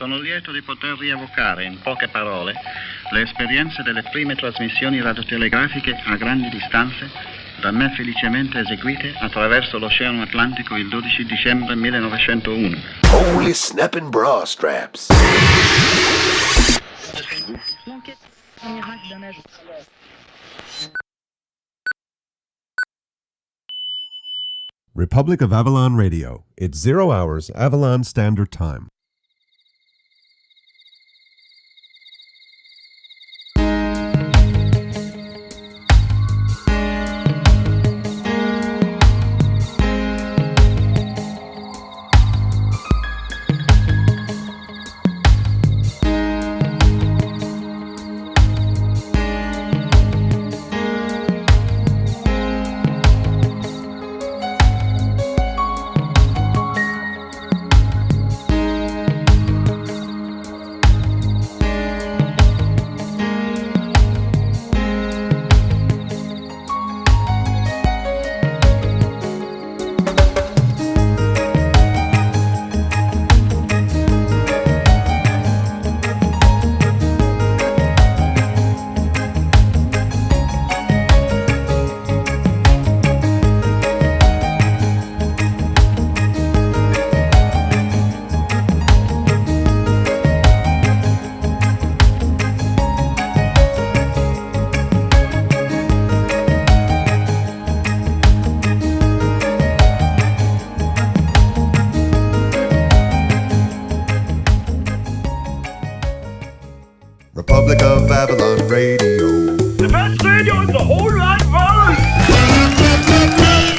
Sono lieto di poter rievocare in poche parole le esperienze delle prime trasmissioni radiotelegrafiche a grandi distanze da me felicemente eseguite attraverso l'Oceano Atlantico il 12 dicembre 1901. Holy snapping bra straps. Republic of Avalon Radio. It's 0 hours Avalon Standard Time. Republic of Avalon Radio. The best radio in the whole wide world.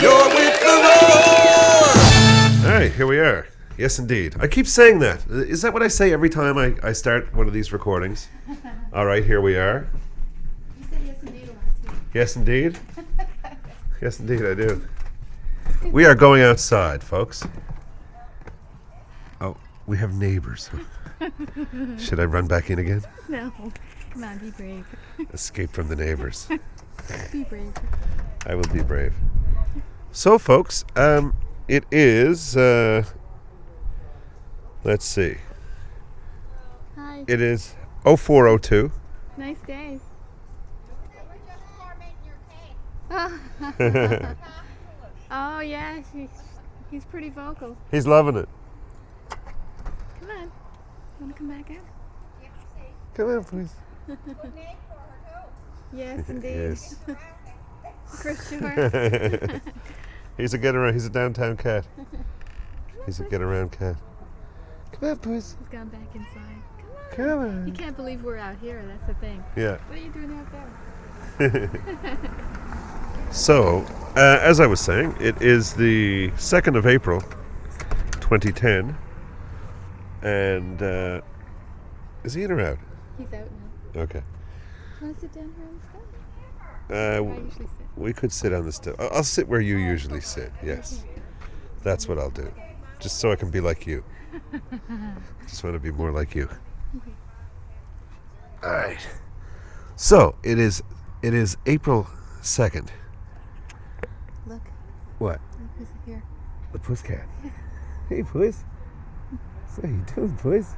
You're with the roar! Hey, here we are. Yes, indeed. I keep saying that. Is that what I say every time I start one of these recordings? All right, here we are. You said yes indeed a lot too. Yes, indeed. Yes, indeed, I do. We are going outside, folks. Oh, we have neighbours. Should I run back in again? No. Come on, be brave. Escape from the neighbours. Be brave. I will be brave. So, folks, it is, let's see. Hi. It is 0402. Nice day. Oh yeah, he's pretty vocal. He's loving it. Come on. Want to come back out? Come on, please. Yes, indeed. Yes. For sure. He's a get around. He's a downtown cat. He's a get around cat. Come on, please. He's gone back inside. Come on. You can't believe we're out here. That's the thing. Yeah. What are you doing out there? So, as I was saying, it is the 2nd of April, 2010. And, is he in or out? He's out now. Okay. Want to sit down here on the step? I usually sit. We could sit on the step. I'll sit where you usually sit, yes. That's what I'll do. Just so I can be like you. Just want to be more like you. Okay. All right. So, it is April 2nd. Look. What? Look who's here. The Pusscat. Hey, Puss. What are you doing, Puss?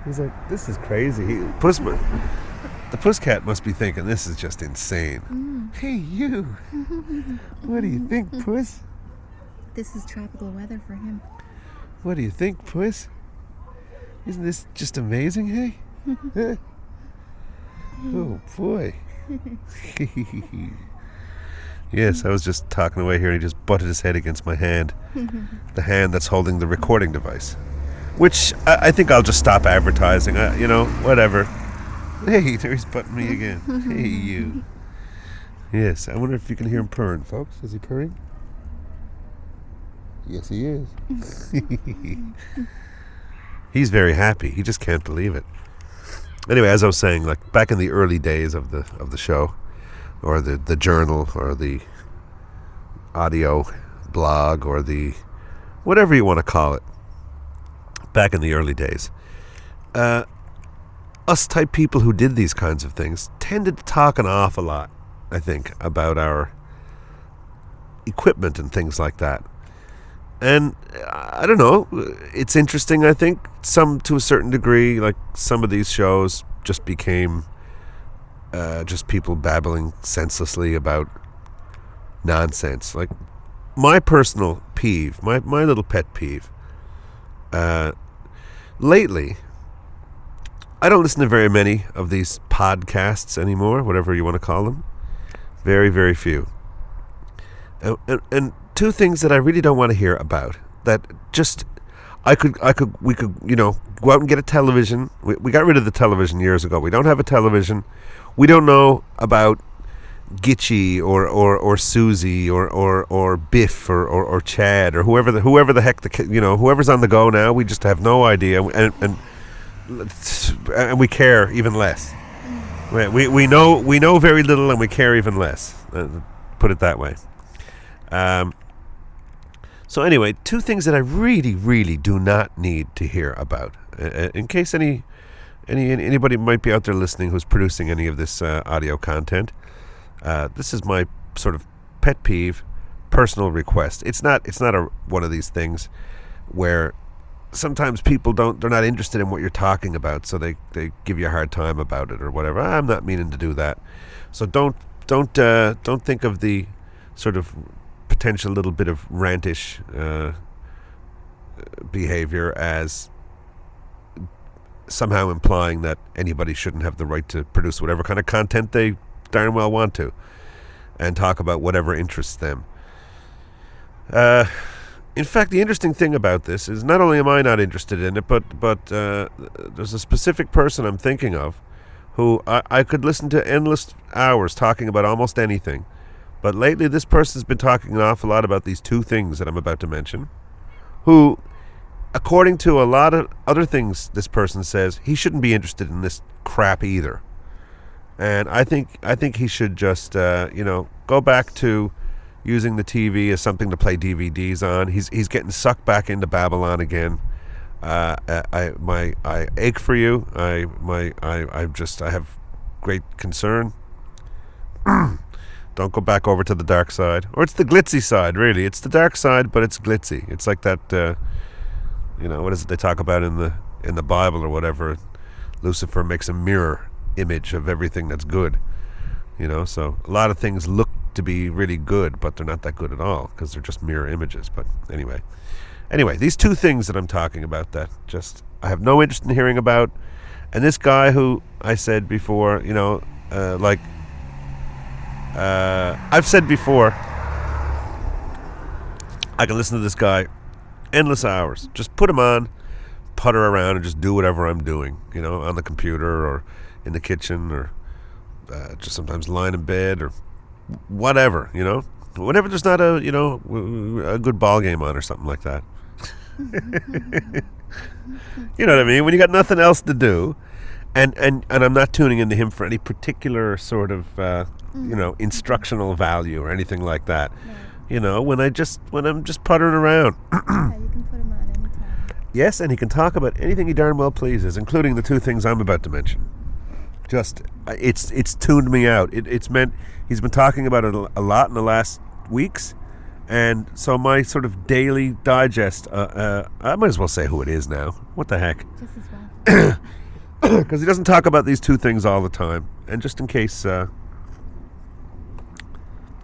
He's like, this is crazy. The Pusscat must be thinking, this is just insane. Hey, you. What do you think, Puss? This is tropical weather for him. What do you think, Puss? Isn't this just amazing, hey? Huh? Oh, boy. Yes, I was just talking away here and he just butted his head against my hand. The hand that's holding the recording device. Which I think I'll just stop advertising. Whatever. Hey, there he's butting me again. Hey, you. Yes, I wonder if you can hear him purring, folks. Is he purring? Yes, he is. He's very happy. He just can't believe it. Anyway, as I was saying, like back in the early days of the show, or the journal, or the audio blog, or the whatever you want to call it, back in the early days, us type people who did these kinds of things tended to talk an awful lot, I think, about our equipment and things like that. And I don't know, it's interesting, I think, to a certain degree, like some of these shows just became just people babbling senselessly about nonsense. Like my personal peeve, my little pet peeve, lately, I don't listen to very many of these podcasts anymore, whatever you want to call them. Very, very few. And two things that I really don't want to hear about, that just we could go out and get a television. We got rid of the television years ago. We don't have a television. We don't know about Gitchy or Susie or Biff or Chad or whoever the heck whoever's on the go now. We just have no idea, and we care even less. We know very little, and we care even less. Put it that way. So anyway, two things that I really, really do not need to hear about. In case anybody might be out there listening who's producing any of this audio content, this is my sort of pet peeve, personal request. It's not one of these things where sometimes people they're not interested in what you're talking about, so they give you a hard time about it or whatever. I'm not meaning to do that. So don't think of the sort of potential little bit of rantish behavior as somehow implying that anybody shouldn't have the right to produce whatever kind of content they darn well want to and talk about whatever interests them. In fact, the interesting thing about this is not only am I not interested in it, but there's a specific person I'm thinking of who I could listen to endless hours talking about almost anything. But lately this person's been talking an awful lot about these two things that I'm about to mention, who, according to a lot of other things this person says, he shouldn't be interested in this crap either. And I think he should just go back to using the TV as something to play DVDs on. He's getting sucked back into Babylon again. I ache for you. I have great concern. Don't go back over to the dark side, or it's the glitzy side. Really, it's the dark side, but it's glitzy. It's like that. What is it they talk about in the Bible or whatever? Lucifer makes a mirror image of everything that's good. So a lot of things look to be really good, but they're not that good at all because they're just mirror images. But anyway, these two things that I'm talking about that just I have no interest in hearing about, and this guy who I said before, I've said before, I can listen to this guy endless hours. Just put him on, putter around, and just do whatever I'm doing, on the computer or in the kitchen or just sometimes lying in bed or whatever, whenever there's not a good ball game on or something like that. You know what I mean? When you got nothing else to do, and I'm not tuning into him for any particular sort of instructional value or anything like that. Right. When I'm just puttering around. Yeah, you can put him on anytime. Yes, and he can talk about anything he darn well pleases, including the two things I'm about to mention. Just it's tuned me out. It's meant he's been talking about it a lot in the last weeks, and so my sort of daily digest. I might as well say who it is now. What the heck? Just as well. Because he doesn't talk about these two things all the time, and just in case, I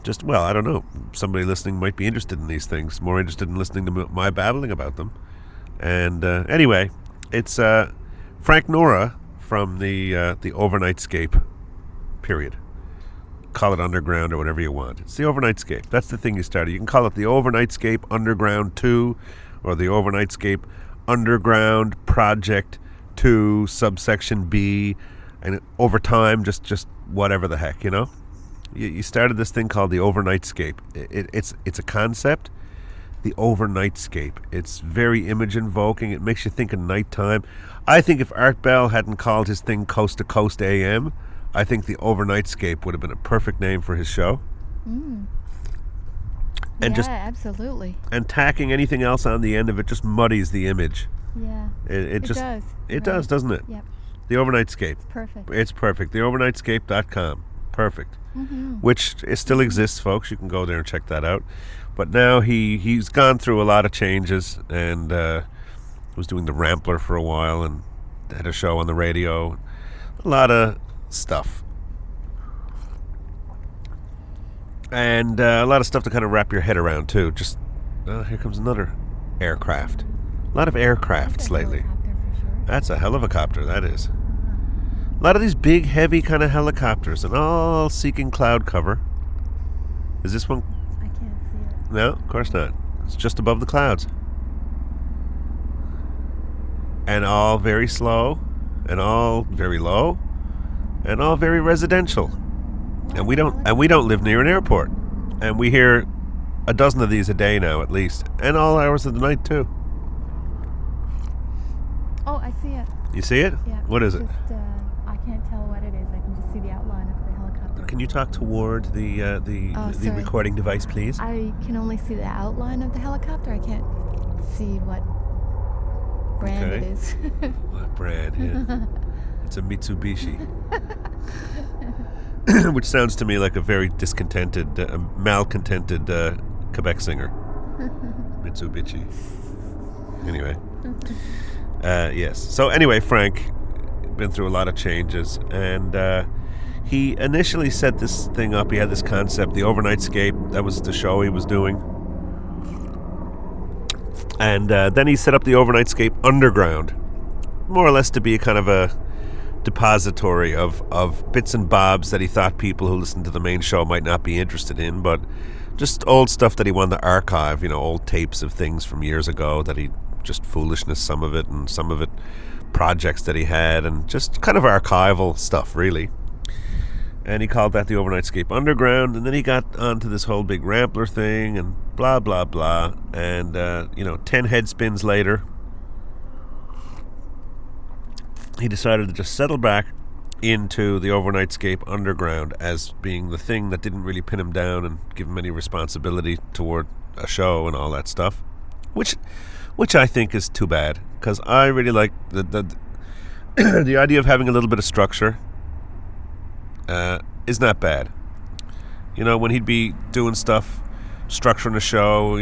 don't know, somebody listening might be interested in these things, more interested in listening to my babbling about them. And anyway, it's Frank Nora from the Overnightscape period. Call it Underground or whatever you want. It's the Overnightscape. That's the thing you started. You can call it the Overnightscape Underground 2 or the Overnightscape Underground Project 2 subsection B, and over time just whatever the heck, You started this thing called the Overnightscape. It's a concept, the Overnightscape. It's very image invoking. It makes you think of nighttime. I think if Art Bell hadn't called his thing Coast to Coast AM, I think the Overnightscape would have been a perfect name for his show. And And absolutely. And tacking anything else on the end of it just muddies the image. Yeah. It just does. It does, doesn't it? Yep. The Overnightscape. Perfect. It's perfect. The Overnightscape.com. Perfect. Mm-hmm. Which still exists, folks. You can go there and check that out. But now he's gone through a lot of changes, and Was doing the Rambler for a while and had a show on the radio. A lot of stuff. And a lot of stuff to kind of wrap your head around, too. Just, here comes another aircraft. A lot of aircrafts lately. That's a hell of a copter, that is. A lot of these big, heavy kind of helicopters, and all seeking cloud cover. Is this one? I can't see it. No, of course not. It's just above the clouds. And all very slow, and all very low, and all very residential. And we don't live near an airport. And we hear a dozen of these a day now, at least. And all hours of the night, too. Oh, I see it. You see it? Yeah. What is it? Just, I can't tell what it is. I can just see the outline of the helicopter. Can you talk toward the sorry. recording device, please? I can only see the outline of the helicopter. I can't see what brand it is. What brand? Yeah. It's a Mitsubishi. Which sounds to me like a very discontented, malcontented Quebec singer. Mitsubishi. Anyway. Yes. So anyway, Frank, been through a lot of changes, and he initially set this thing up. He had this concept, the Overnightscape. That was the show he was doing. And then he set up the Overnightscape Underground, more or less to be kind of a depository of bits and bobs that he thought people who listened to the main show might not be interested in, but just old stuff that he wanted to archive, old tapes of things from years ago that he just foolishness, some of it, and some of it projects that he had, and just kind of archival stuff, really. And he called that the Overnightscape Underground, and then he got onto this whole big Rambler thing, and blah, blah, blah, and, 10 head spins later, he decided to just settle back into the Overnightscape Underground as being the thing that didn't really pin him down and give him any responsibility toward a show and all that stuff, which I think is too bad, because I really like the the idea of having a little bit of structure is not bad. When he'd be doing stuff, structuring a show,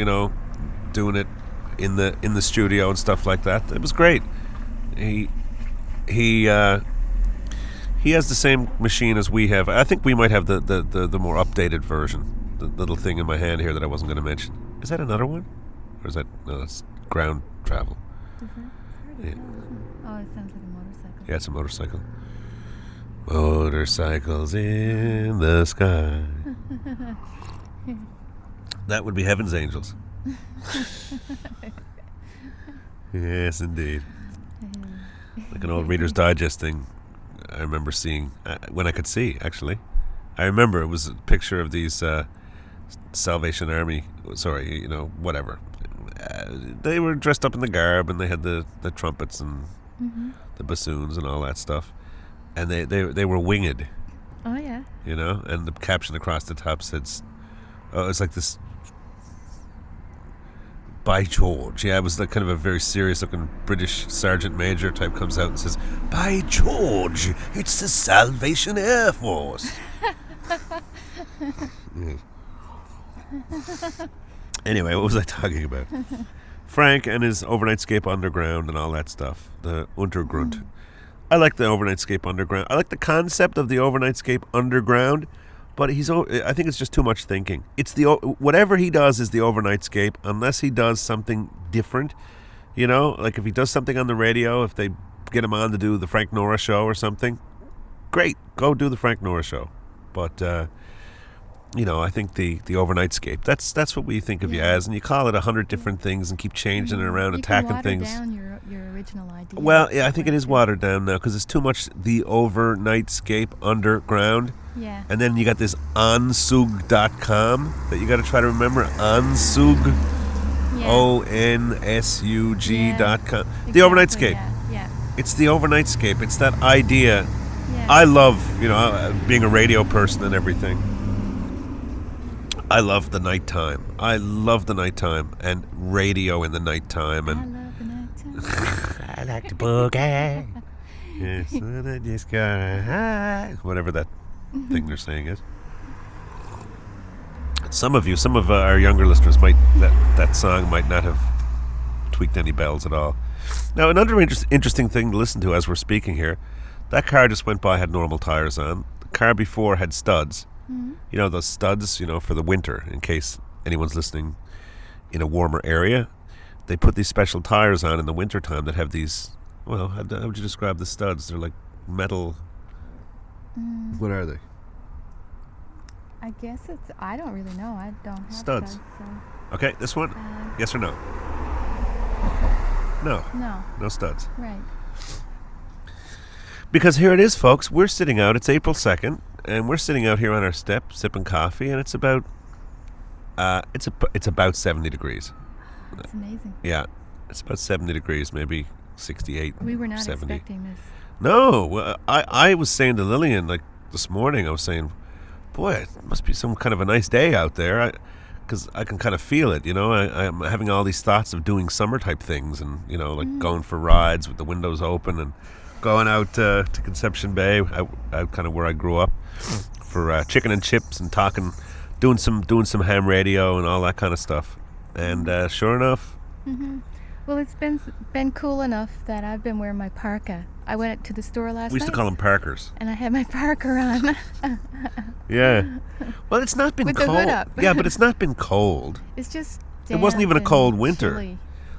doing it in the studio and stuff like that, it was great. He has the same machine as we have. I think we might have the more updated version. The little thing in my hand here that I wasn't going to mention. Is that another one? Or is that... No, that's ground travel. Yeah. Oh, it sounds like a motorcycle. Yeah, it's a motorcycle. Motorcycles in the sky. That would be Heaven's Angels. Yes, indeed. Like an old Reader's Digest thing I remember seeing, when I could see, actually. I remember it was a picture of these Salvation Army, whatever. They were dressed up in the garb, and they had the trumpets and the bassoons and all that stuff. And they were winged. Oh, yeah. And the caption across the top said, it's like this... By George. Yeah, it was like kind of a very serious-looking British Sergeant Major type comes out and says, "By George, it's the Salvation Air Force." Anyway, what was I talking about? Frank and his Overnightscape Underground and all that stuff. The Untergrund. I like the Overnightscape Underground. I like the concept of the Overnightscape Underground, but I think it's just too much thinking. It's whatever he does is the Overnightscape, unless he does something different. Like if he does something on the radio, if they get him on to do the Frank Nora show or something, great, go do the Frank Nora show. But I think the Overnightscape, that's what we think of you as, and you call it 100 different things and keep changing it around, attacking things. You can water down your original idea. Well, yeah, I think it is watered down now because it's too much the Overnightscape Underground. Yeah. And then you got this onsug.com that you got to try to remember. Onsug. Yeah. ONSUG.com. Yeah, the Overnightscape. Yeah. It's the Overnightscape. It's that idea. Yeah. I love, being a radio person and everything. I love the nighttime. I love the nighttime and radio in the nighttime. And I love the nighttime. I like to boogie. Yes, and I just go high. Whatever that thing they're saying is. Some of our younger listeners that song might not have tweaked any bells at all. Now, another interesting thing to listen to as we're speaking here, that car just went by, had normal tires on. The car before had studs. You know, those studs, you know, for the winter, in case anyone's listening in a warmer area. They put these special tires on in the winter time that have these, well, how would you describe the studs? They're like metal. What are they? I guess it's. I don't really know. I don't have Studs. studs so. Okay, this one? Yes or no? No. No studs. Right. Because here it is, folks. We're sitting out. It's April 2nd, and we're sitting out here on our step, sipping coffee, and it's about it's about 70 degrees. That's amazing. Yeah, it's about 70 degrees, maybe 68, We were not 70. expecting this. No, well, I was saying to Lillian, like, this morning, I was saying, boy, it must be some kind of a nice day out there, because I can kind of feel it, you know. I'm having all these thoughts of doing summer-type things and, you know, like going for rides with the windows open and going out to Conception Bay, out kind of where I grew up, for chicken and chips and talking, doing some ham radio and all that kind of stuff. And sure enough... Well, it's been cool enough that I've been wearing my parka. I went to the store last night. We used to call them Parkers. And I had my parka on. Yeah. Well, it's not been With the cold. hood up. Yeah, but it's not been cold. It's just It wasn't even a damp cold and winter. chilly.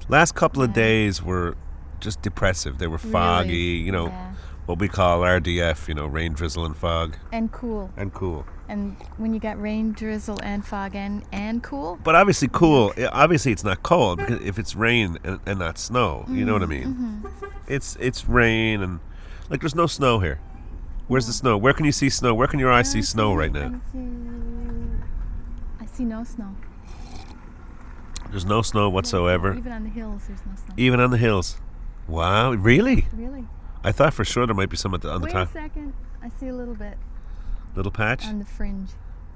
Last couple of Yeah. days were just depressive. They were foggy, Really? you know, Yeah. what we call RDF, you know, rain, drizzle, and fog. And cool. And cool. And when you got rain, drizzle, and fog and cool. But obviously cool, obviously it's not cold, because if it's rain and not snow, you know what I mean? It's rain and, like, there's no snow here. Where's the snow? Where can you see snow? Where can your eyes see snow right now? I see no snow. There's no snow whatsoever. Even on the hills, there's no snow. Even on the hills. Wow, really? Really? I thought for sure there might be some on the Wait top. a second. I see a little bit Little patch on the fringe.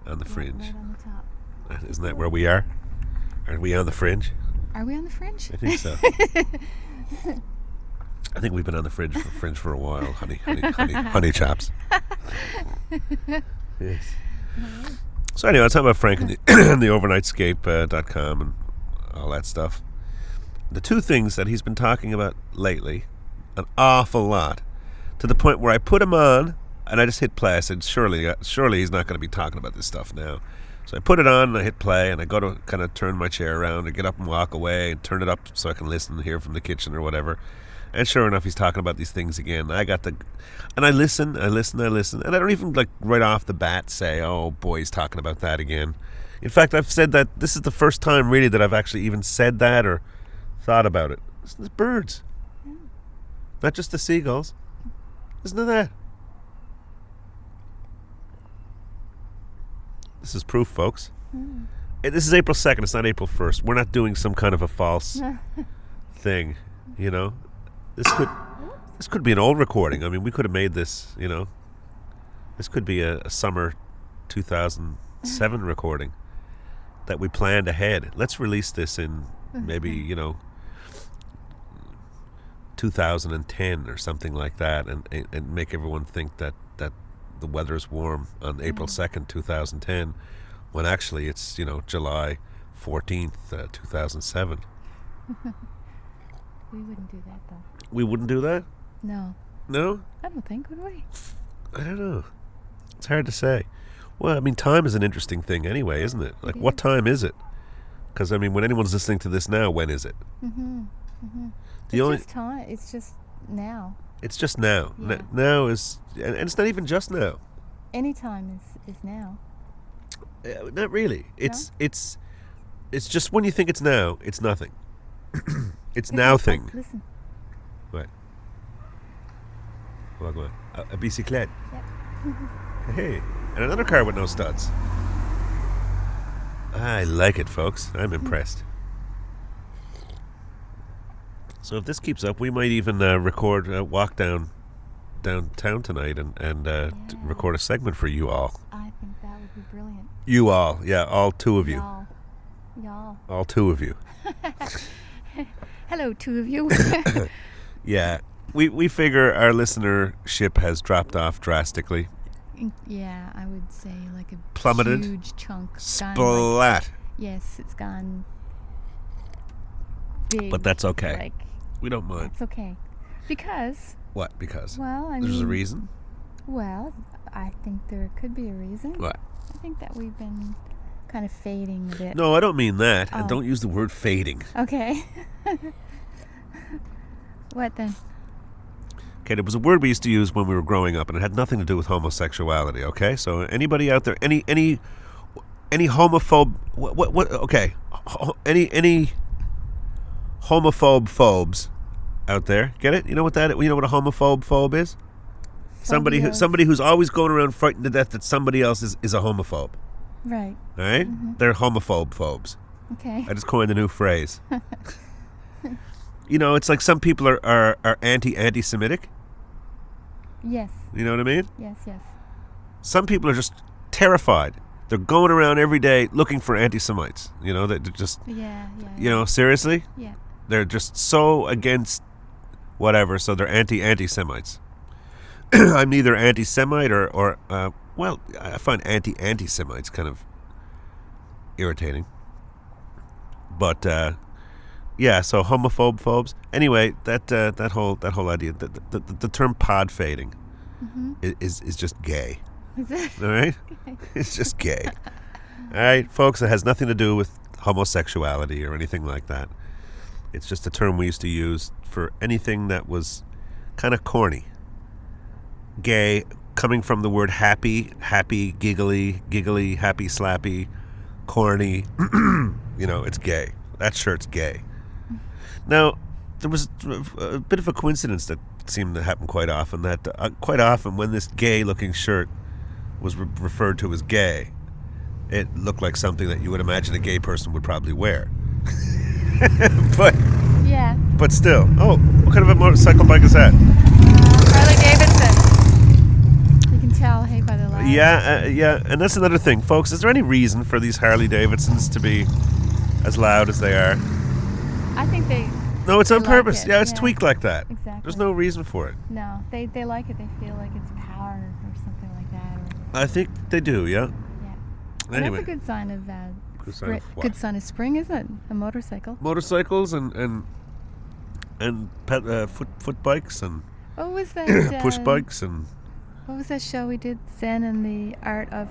on the fringe. Right on the top. Isn't that where we are? Are we on the fringe? Are we on the fringe? I think so. I think we've been on the fringe for a while, honey chaps. Yes. So anyway, I was talking about Frank and the Overnightscape.com and all that stuff. The two things that he's been talking about lately, an awful lot, to the point where I put him on and I just hit play. I said, surely he's not going to be talking about this stuff now. So I put it on and I hit play and I go to kind of turn my chair around and get up and walk away and turn it up so I can listen and hear from the kitchen or whatever. And sure enough, he's talking about these things again. And I listen, and I don't even, like, right off the bat say, oh boy, he's talking about that again. In fact, I've said that this is the first time really that I've actually even said that or thought about it. Listen to the birds. Not just the seagulls. Listen to that. This is proof, folks. This is April 2nd. It's not April 1st. We're not doing some kind of a false thing, you know. This could be an old recording. I mean, we could have made this, you know. This could be a summer 2007 recording that we planned ahead. Let's release this in maybe, you know, 2010 or something like that, and make everyone think that the weather's warm on April 2nd, 2010, when actually it's, you know, July 14th, 2007. We wouldn't do that, though. We wouldn't do that? No. No? I don't think, would we? I don't know. It's hard to say. Well, I mean, time is an interesting thing anyway, isn't it? Like, what time is it? Because, I mean, when anyone's listening to this now, when is it? Just time. It's just now. It's just now. Yeah. Now is... And it's not even just now. Any time is now. Not really. It's just when you think it's now, it's nothing. It's now thing. Listen. What? What? A bicyclette. Yep. Hey, and another car with no studs. I like it, folks. I'm impressed. So if this keeps up, we might even record a walk downtown tonight and record a segment for you all. I think that would be brilliant. You all, yeah, all two of you. Y'all. All two of you. Hello, two of you. Yeah, we figure our listenership has dropped off drastically. Yeah, I would say like a Plummeted. huge chunk. Splat. Yes, it's gone big. But that's okay. Like We don't mind. It's okay. Because, What? Because? well, I There's a mean, reason? well, I think there could be a reason. What? I think that we've been kind of fading a bit. No, I don't mean that. And Oh. don't use the word fading. Okay. What then? Okay, there was a word we used to use when we were growing up, and it had nothing to do with homosexuality. Okay, so anybody out there, any homophobe, what? Okay, any homophobe phobes out there, get it? You know what a homophobe phobe is? Somebody who's always going around frightened to death that somebody else is a homophobe. Right. All right, they're homophobe phobes. Okay. I just coined a new phrase. It's like some people are anti-Semitic. Yes. You know what I mean? Yes. Some people are just terrified. They're going around every day looking for anti-Semites. They're just, Yeah. Seriously? Yeah. They're just so against whatever, so they're anti-Semites. I'm neither anti-Semite or I find anti-Semites kind of irritating. But, so homophobe phobes. Anyway, that whole idea, the term pod fading is just gay. Is it? All right? It's just gay. All right, folks, it has nothing to do with homosexuality or anything like that. It's just a term we used to use for anything that was kind of corny. Gay, coming from the word happy, giggly, happy, slappy, corny. It's gay. That shirt's gay. Now, there was a bit of a coincidence that seemed to happen quite often, that quite often when this gay-looking shirt was referred to as gay, it looked like something that you would imagine a gay person would probably wear. But still. Oh, what kind of a motorcycle bike is that? Harley Davidson. You can tell, hey, by the light. Yeah, and that's another thing, folks. Is there any reason for these Harley Davidsons to be as loud as they are? I think they... No, it's on like purpose. it, Yeah, it's yeah. tweaked like that. Exactly. There's no reason for it. No, they like it. They feel like it's power or something like that. I think they do, yeah. Yeah. Well, Anyway. that's a good sign of Good sign of what? good sign of spring, isn't it? A motorcycle. Motorcycles and foot bikes and What was that? push bikes and What was that show we did? Zen and the Art of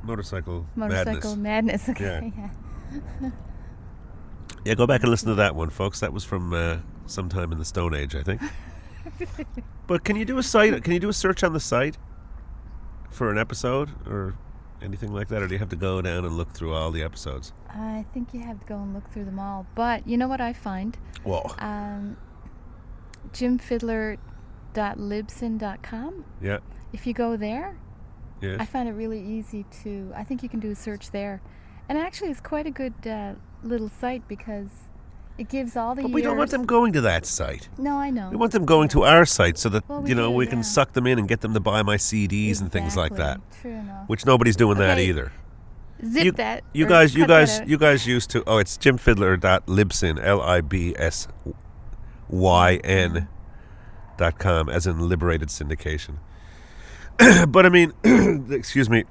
motorcycle Madness. Okay. Yeah. Yeah, go back and listen to that one, folks. That was from sometime in the Stone Age, I think. But can you do a search on the site for an episode or anything like that, or do you have to go down and look through all the episodes? I think you have to go and look through them all. But you know what I find? Whoa. Jim Fidler.libsyn.com. Yeah. If you go there, Yes. I find it really easy to... I think you can do a search there. And actually, it's quite a good little site because it gives all the But years... we don't want them going to that site. No, I know. We want them going to our site so that, Well, we do, we can yeah. suck them in and get them to buy my CDs and things like that. Exactly. True enough. Which nobody's doing that Okay. either. Zip that. You or guys cut that out. you guys used to it's jimfidler.libsyn libsyn.com as in liberated syndication. But I mean excuse me,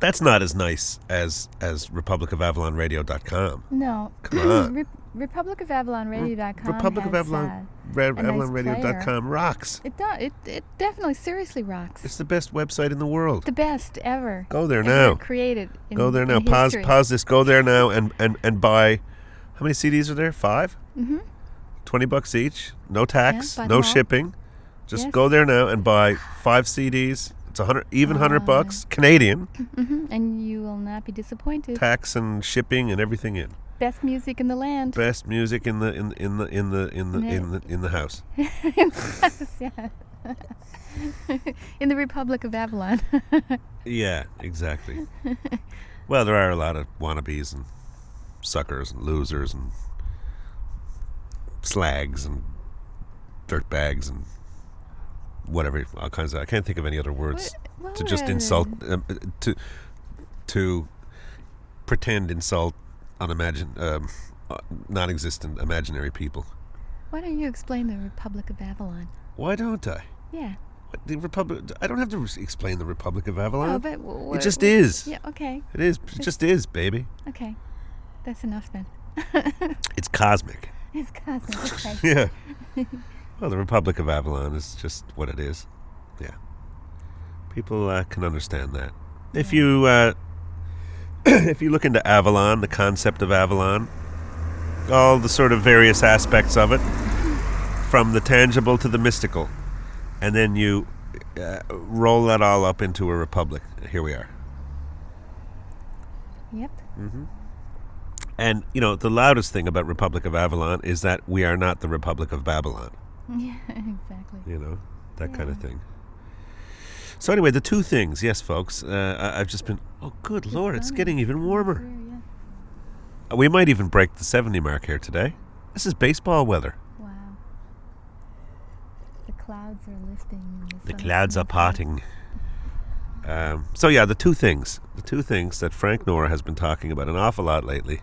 that's not as nice as Republic of Avalon Radio.com. No. Come on. Republic of Avalon Radio.com Republic of has, Avalon a nice Avalon Radio.com rocks. It does. It definitely seriously rocks. It's the best website in the world. The best ever. Go there ever now. Created. Go there now. in history. Pause this. Go there now and buy. How many CDs are there? 5? Mm-hmm. $20 each. No tax. buy No them all. shipping. Just Yes. go there now and buy 5 CDs. It's $100 Canadian. Mm-hmm. And you will not be disappointed. Tax and shipping and everything in. Best music in the land. Best music in the house. Yeah. In the Republic of Avalon. Yeah, exactly. Well, there are a lot of wannabes and suckers and losers and slags and dirtbags and whatever, all kinds of. I can't think of any other words to just insult, to pretend insult non-existent imaginary people. Why don't you explain the Republic of Avalon? Why don't I? Yeah. The Republic. I don't have to explain the Republic of Avalon. Oh, but it just is. Yeah. Okay. It is. It just is, baby. Okay. That's enough then. It's cosmic. It's cosmic. Okay. Yeah. Well, the Republic of Avalon is just what it is. Yeah. People can understand that. If you if you look into Avalon, the concept of Avalon, all the sort of various aspects of it, from the tangible to the mystical, and then you roll that all up into a republic. Here we are. Yep. And, you know, the loudest thing about Republic of Avalon is that we are not the Republic of Babylon. Yeah, exactly. You know, that kind of thing. So anyway, the two things, yes, folks. I've just been, oh, good Lord, it's getting even warmer. Here, yeah. We might even break the 70 mark here today. This is baseball weather. Wow. The clouds are lifting. And The sun is clouds are coming parting. So yeah, the two things that Frank Nora has been talking about an awful lot lately,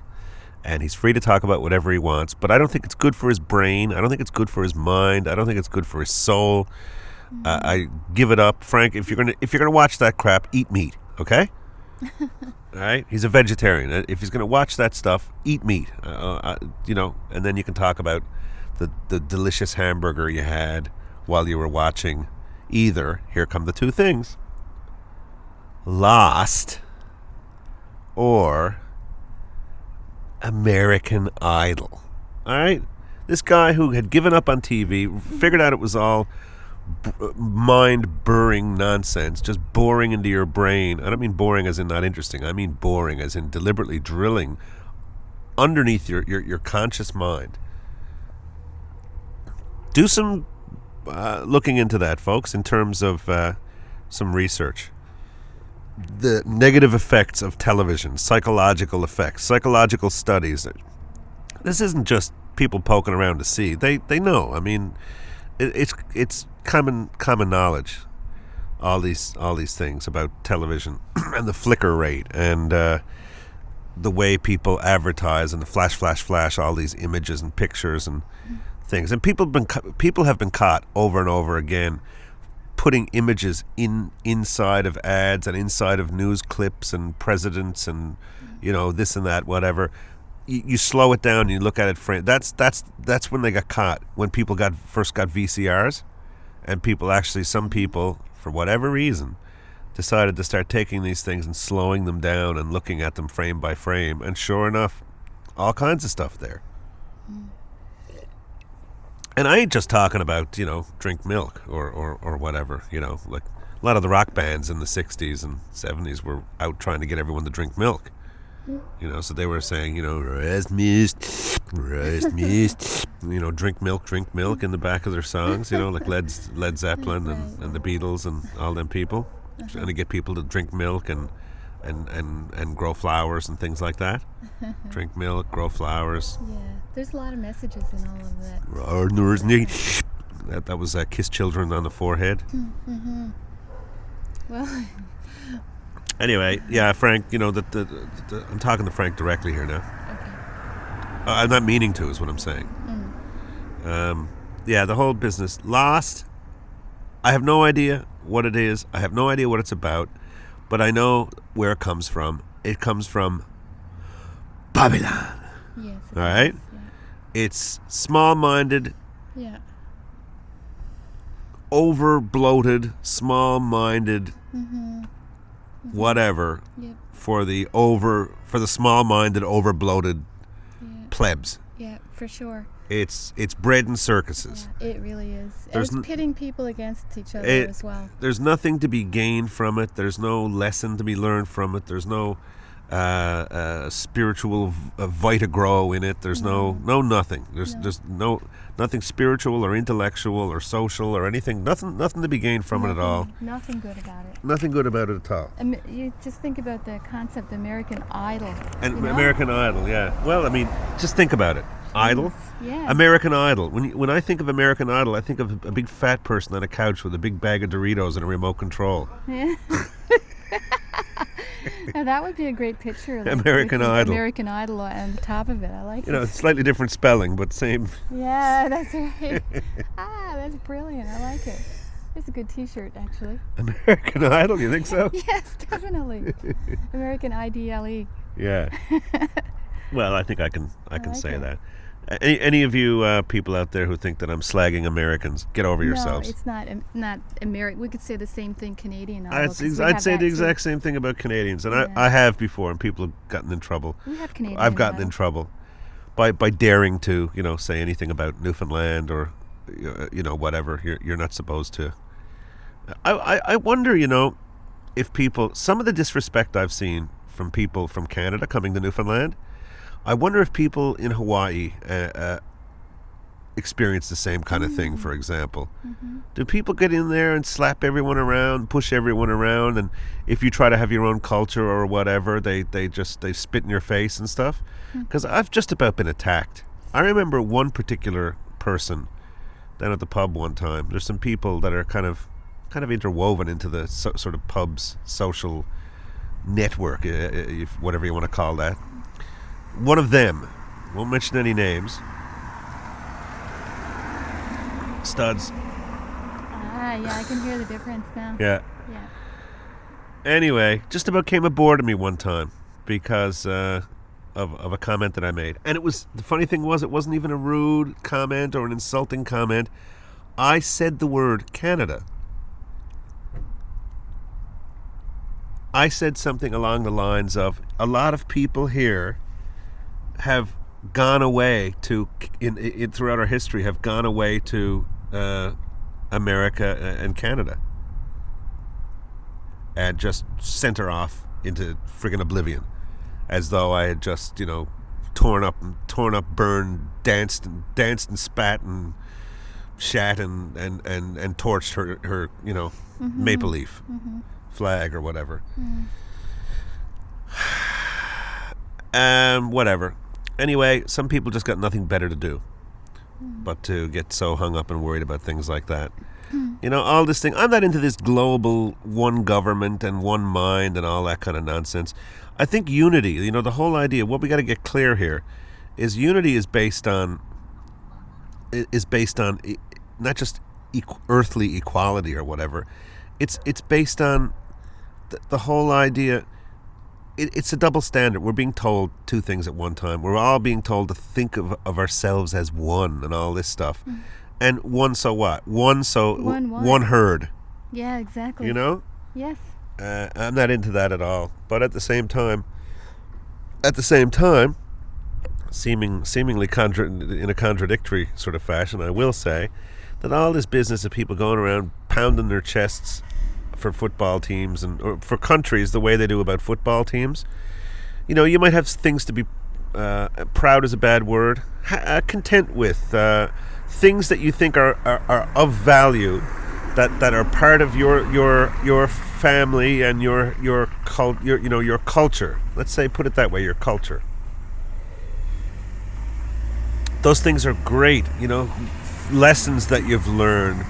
and he's free to talk about whatever he wants, but I don't think it's good for his brain. I don't think it's good for his mind. I don't think it's good for his soul. I give it up, Frank. If you're gonna watch that crap, eat meat, okay? All right. He's a vegetarian. If he's gonna watch that stuff, eat meat. You know, and then you can talk about the delicious hamburger you had while you were watching. Either here come the two things: Lost or American Idol. All right. This guy who had given up on TV, figured out it was all mind-burring nonsense, just boring into your brain. I don't mean boring as in not interesting. I mean boring as in deliberately drilling underneath your conscious mind. Do some looking into that, folks, in terms of some research. The negative effects of television, psychological effects, psychological studies. This isn't just people poking around to see. They know. I mean, it's common knowledge. All these things about television and the flicker rate and the way people advertise and the flash all these images and pictures and things. And people have been caught over and over again putting images inside of ads and inside of news clips and presidents and, you know, this and that, whatever. You slow it down and you look at it. That's when they got caught, when people first got VCRs, and some people, for whatever reason, decided to start taking these things and slowing them down and looking at them frame by frame. And sure enough, all kinds of stuff there. And I ain't just talking about, you know, drink milk or whatever, you know, like a lot of the rock bands in the 60s and 70s were out trying to get everyone to drink milk. You know, so they were saying, you know, rest mist, you know, drink milk in the back of their songs, you know, like Led Zeppelin and the Beatles and all them people, trying to get people to drink milk and grow flowers and things like that. Drink milk, grow flowers. Yeah, there's a lot of messages in all of that. That was kiss children on the forehead. Well, anyway, yeah, Frank, you know, I'm talking to Frank directly here now. okay. I'm not meaning to, is what I'm saying. Yeah, the whole business. Lost, I have no idea what it is. I have no idea what it's about. But I know where it comes from. It comes from Babylon. Yes. All right? Yeah. It's small-minded, Yeah. over-bloated, small-minded, whatever, Yep. for the small-minded, over-bloated plebs. Yeah, for sure. It's bread and circuses. Yeah, it really is. There's It's pitting people against each other as well. There's nothing to be gained from it. There's no lesson to be learned from it. There's no spiritual vita grow in it. There's no nothing. There's nothing spiritual or intellectual or social or anything. Nothing to be gained from it at all. Nothing good about it. Nothing good about it at all. You just think about the concept American Idol. And you know? American Idol, yeah. Well, I mean, just think about it. Idol? Yeah. American Idol. When I think of American Idol, I think of a big fat person on a couch with a big bag of Doritos and a remote control. Yeah. Now, that would be a great picture. Like, American Idol. American Idol on the top of it. I like it. You know, it's slightly different spelling, but same. Yeah, that's right. That's brilliant. I like it. It's a good T-shirt, actually. American Idol, you think so? Yes, definitely. American IDLE. Yeah. Well, I think I can like say it. that. Any of you people out there who think that I'm slagging Americans, get over yourselves. No, it's not American. We could say the same thing Canadian. I'd say the exact same thing about Canadians, and I have before, and people have gotten in trouble. We have Canadian. I've gotten in trouble by daring to say anything about Newfoundland or whatever. You're not supposed to. I wonder if people, some of the disrespect I've seen from people from Canada coming to Newfoundland, I wonder if people in Hawaii experience the same kind of thing, for example. Mm-hmm. Do people get in there and slap everyone around, push everyone around, and if you try to have your own culture or whatever, they spit in your face and stuff? Because I've just about been attacked. I remember one particular person down at the pub one time. There's some people that are kind of interwoven into the sort of pub's social network, whatever you want to call that. One of them, won't mention any names, studs. Yeah, I can hear the difference now. Yeah. Anyway, just about came aboard of me one time because of a comment that I made. And the funny thing was, it wasn't even a rude comment or an insulting comment. I said the word Canada. I said something along the lines of, a lot of people here have gone away to, throughout our history, have gone away to America and Canada and just sent her off into friggin' oblivion, as though I had just torn up, burned, danced and spat and shat and torched her maple leaf flag or whatever. Whatever. Anyway, some people just got nothing better to do but to get so hung up and worried about things like that. All this thing. I'm not into this global one government and one mind and all that kind of nonsense. I think unity, the whole idea, what we got to get clear here is unity is based on not just earthly equality or whatever. It's based on the whole idea. It's a double standard. We're being told two things at one time. We're all being told to think of ourselves as one and all this stuff. And one, so what? One herd. Yeah, exactly. Yes. I'm not into that at all. But at the same time, seemingly in a contradictory sort of fashion, I will say that all this business of people going around pounding their chests for football teams or for countries the way they do about football teams, you might have things to be proud is a bad word, content with, things that you think are of value, that are part of your family and your culture. Let's say, put it that way, your culture. Those things are great, lessons that you've learned,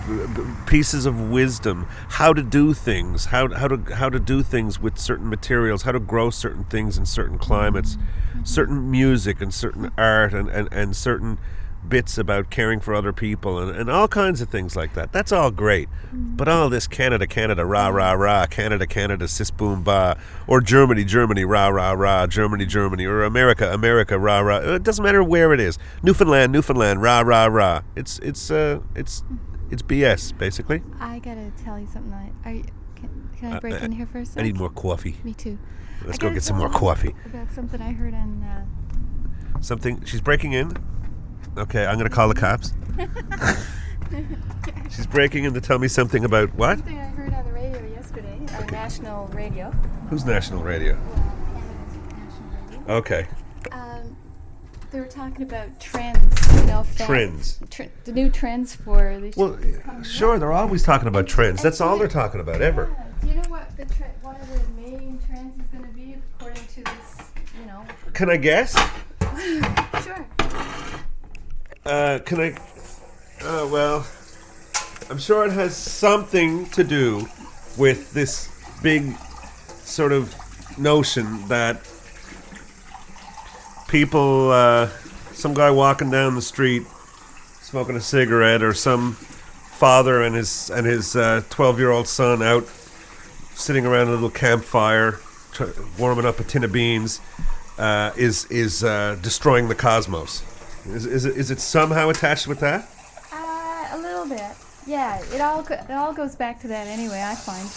pieces of wisdom, how to do things, how to do things with certain materials, how to grow certain things in certain climates, certain music and certain art and certain bits about caring for other people and all kinds of things like that. That's all great. But all this Canada, rah, rah, rah, Canada, sis, boom, ba, or Germany, rah, rah, rah, Germany, or America, rah, rah. It doesn't matter where it is. Newfoundland, rah, rah, rah. It's BS, basically. I gotta tell you something. Can I break in here for a second? I need more coffee. Me too. Let's go get some more coffee. About something I heard on... Something... She's breaking in. Okay, I'm going to call the cops. She's breaking in to tell me something about what? Something I heard on the radio yesterday, on national radio. Who's national radio? Canada's national radio. Okay. They were talking about trends, Trends. The new trends for the... Well, sure, they're always talking about trends. That's all they're talking about, ever. Yeah. Do you know what one of the main trends is going to be according to this, Can I guess? Sure. Can I... well, I'm sure it has something to do with this big sort of notion that people, some guy walking down the street smoking a cigarette, or some father and his 12-year-old son out sitting around a little campfire warming up a tin of beans, is destroying the cosmos. Is it somehow attached with that? A little bit. Yeah, it all goes back to that anyway, I find.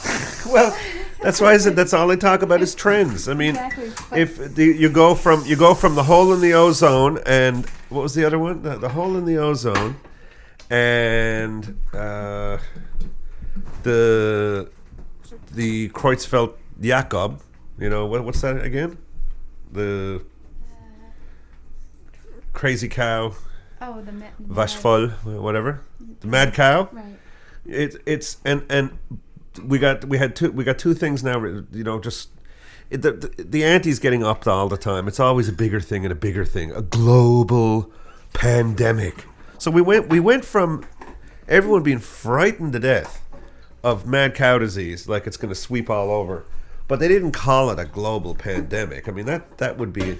Well, that's why I said that's all they talk about is trends. I mean, Exactly. if you go from the hole in the ozone and what was the other one? The hole in the ozone and the Kreuzfeld Jakob. You know what's that again? The crazy cow. Oh, the Vashfol, whatever, the mad cow. Right. It's and we had two things now. You know, just the anti's getting upped all the time. It's always a bigger thing and a bigger thing. A global pandemic. So we went from everyone being frightened to death of mad cow disease, like it's going to sweep all over, but they didn't call it a global pandemic. I mean that would be